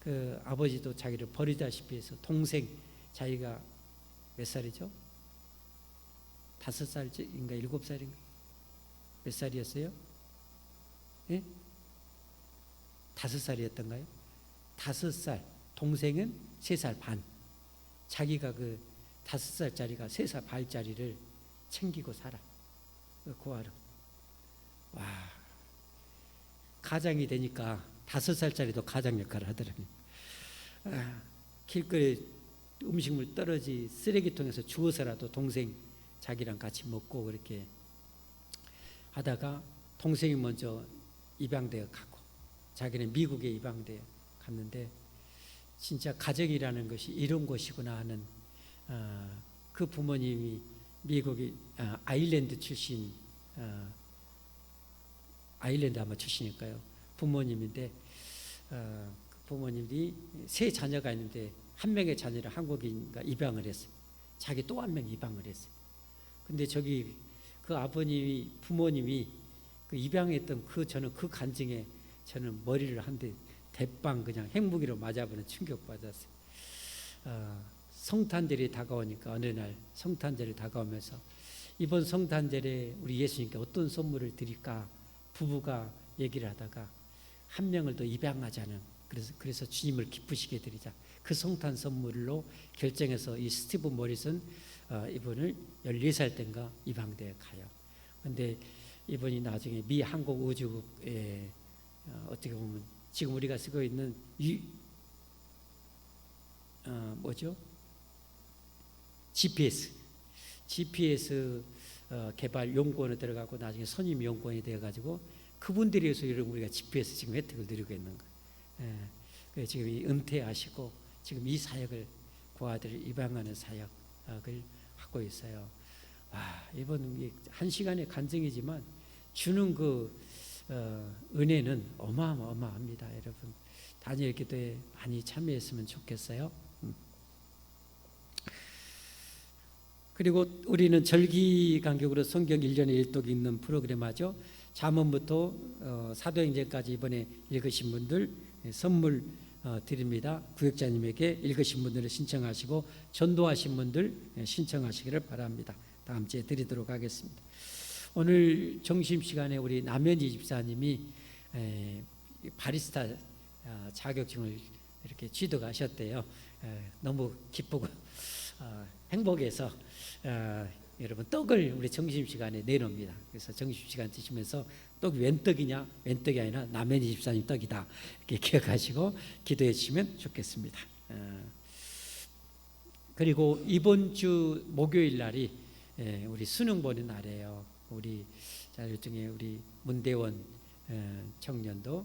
Speaker 1: 그 아버지도 자기를 버리다시피 해서 동생 자기가 몇 살이죠? 5살인가 7살인가? 몇 살이었어요? 예? 5살이었던가요? 5살 동생은 3살 반 자기가 그 5살짜리가 3살 반짜리를 챙기고 살아 고아로. 와 가장이 되니까 5살짜리도 가장 역할을 하더라고요. 길거리 음식물 떨어지 쓰레기통에서 주워서라도 동생 자기랑 같이 먹고 그렇게 하다가 동생이 먼저 입양되어 가고 자기는 미국에 입양되어 갔는데 진짜 가정이라는 것이 이런 것이구나 하는 그 부모님이 미국이 아일랜드 출신 아일랜드 아마 출신일까요? 부모님인데 그 부모님이 세 자녀가 있는데 한 명의 자녀를 한국인가 입양을 했어요. 자기 또 한 명 입양을 했어요. 근데 저기 그 아버님이 부모님이 그 입양했던 저는 그 간증에 저는 머리를 한 대 대빵 그냥 핵무기로 맞아버리는 충격받았어요. 성탄절이 다가오니까 어느 날 성탄절이 다가오면서 이번 성탄절에 우리 예수님께 어떤 선물을 드릴까 부부가 얘기를 하다가 한 명을 더 입양하자는 그래서 주님을 기쁘시게 드리자 그 성탄 선물로 결정해서 이 스티브 모리슨 이분을 14살 때인가 입양되어 가요. 그런데 이분이 나중에 미 항공우주국에 어떻게 보면 지금 우리가 쓰고 있는 뭐죠? GPS 개발 연구원에 들어가고 나중에 선임 연구원이 되어가지고 그분들에 의해서 이런 우리가 GPS 지금 혜택을 누리고 있는 거예요. 지금 은퇴하시고 지금 이 사역을 고아들을 입양하는 사역을 하고 있어요. 와, 이번 한 시간의 간증이지만 주는 그 은혜는 어마어마합니다. 여러분 다니엘 기도에 많이 참여했으면 좋겠어요. 그리고 우리는 절기 간격으로 성경 1년에 1독 읽는 프로그램 하죠. 잠언부터 사도행전까지 이번에 읽으신 분들 선물 드립니다. 구역자님에게 읽으신 분들을 신청하시고 전도하신 분들 신청하시기를 바랍니다. 다음 주에 드리도록 하겠습니다. 오늘 점심시간에 우리 남현지 집사님이 바리스타 자격증을 이렇게 취득하셨대요. 너무 기쁘고 행복해서 여러분 떡을 우리 점심시간에 내놓습니다. 그래서 점심시간 드시면서 떡이 웬 떡이냐? 웬 떡이 아니라 남현지 집사님 떡이다. 이렇게 기억하시고 기도해 주시면 좋겠습니다. 그리고 이번 주 목요일 날이 우리 수능 보는 날이에요. 우리 자녀 중에 우리 문대원 청년도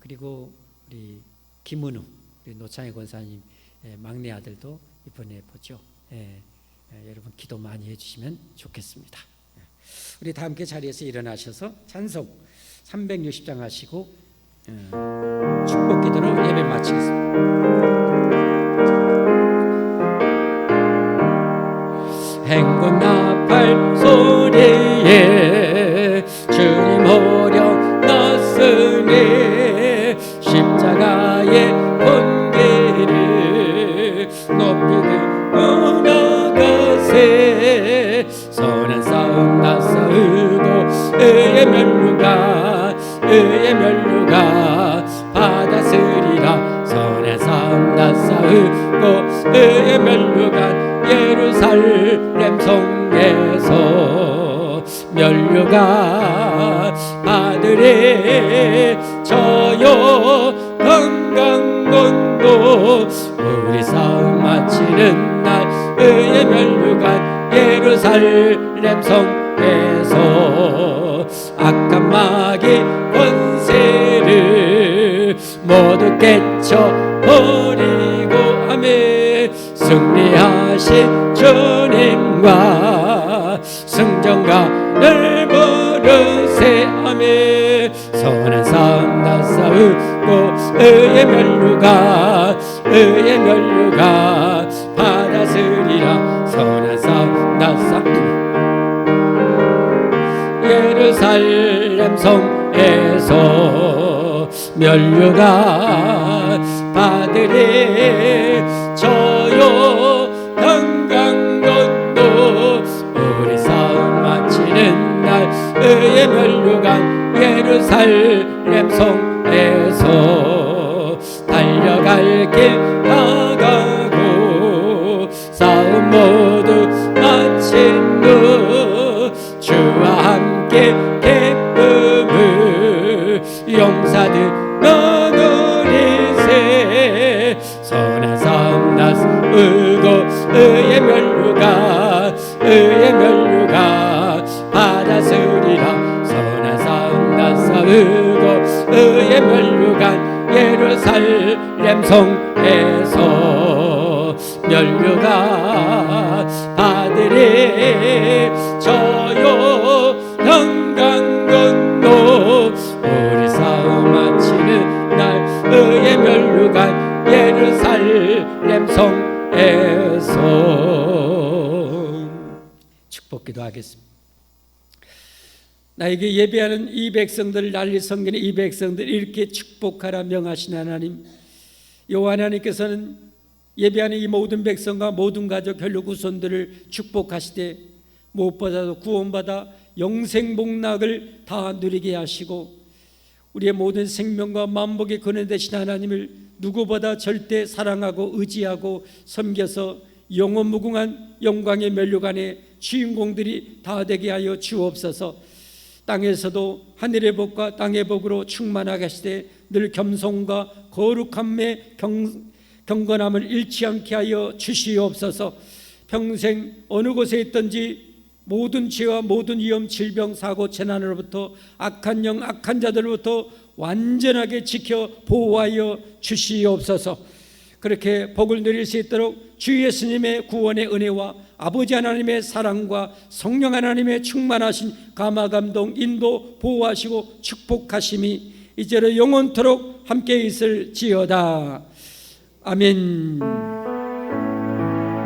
Speaker 1: 그리고 우리 김은우 우리 노창희 권사님 막내 아들도 이번에 보죠. 여러분 기도 많이 해주시면 좋겠습니다. 우리 다 함께 자리에서 일어나셔서 찬송 360장 하시고 축복 기도로 예배 마치겠습니다. 행군 나팔 소리에 주님 오려 났으니 십자가의 본계를 높이 들고 나가세 선한 싸움 나 싸우고 의의 면류가 받았으리라 선한 싸움 나 싸우고 의의 면류가 예루살렘 성에서 면류가 받으리 저요 강강건도 우리 싸움 마치는 날 의의 면류가 예루살렘 성에서 악한 마귀 권세를 모두 깨쳐버리고 아멘 승리하신 주님과 승전가를 부르세 아멘 선한 싸움 다 싸우고 의의 면류가 받았으리라 선한 싸움 다 싸우고 예루살렘 성에서 면류가 받으리 저요 강강 건너 우리 싸움 마치는 날 의의 면류가 예루살렘 성에서 달려갈 길 나가고 싸움 모두 마친 후 주와 함께 기쁨을 용사들 나누리세 선한 싸움 나 의의 면류관 예루살렘 성에서 면류관 받으리 저요 영광 건너 우리 싸움 마치는 날 의의 면류관 예루살렘 성에서 축복기도 하겠습니다. 나에게 예배하는 이 백성들을 난리 성전의 이 백성들을 이렇게 축복하라 명하신 하나님, 여호와 하나님께서는 예배하는 이 모든 백성과 모든 가족 혈육 후손들을 축복하시되 무엇보다도 구원받아 영생복락을 다 누리게 하시고 우리의 모든 생명과 만복의 근원 되신 하나님을 누구보다 절대 사랑하고 의지하고 섬겨서 영원무궁한 영광의 면류관의 주인공들이 다 되게 하여 주옵소서. 땅에서도 하늘의 복과 땅의 복으로 충만하게 하시되 늘 겸손과 거룩함의 경건함을 잃지 않게 하여 주시옵소서. 평생 어느 곳에 있든지 모든 죄와 모든 위험, 질병, 사고, 재난으로부터 악한 영, 악한 자들로부터 완전하게 지켜 보호하여 주시옵소서. 그렇게 복을 누릴 수 있도록 주 예수님의 구원의 은혜와 아버지 하나님의 사랑과 성령 하나님의 충만하신 감화, 감동, 인도, 보호하시고 축복하심이 이제로 영원토록 함께 있을지어다. 아멘.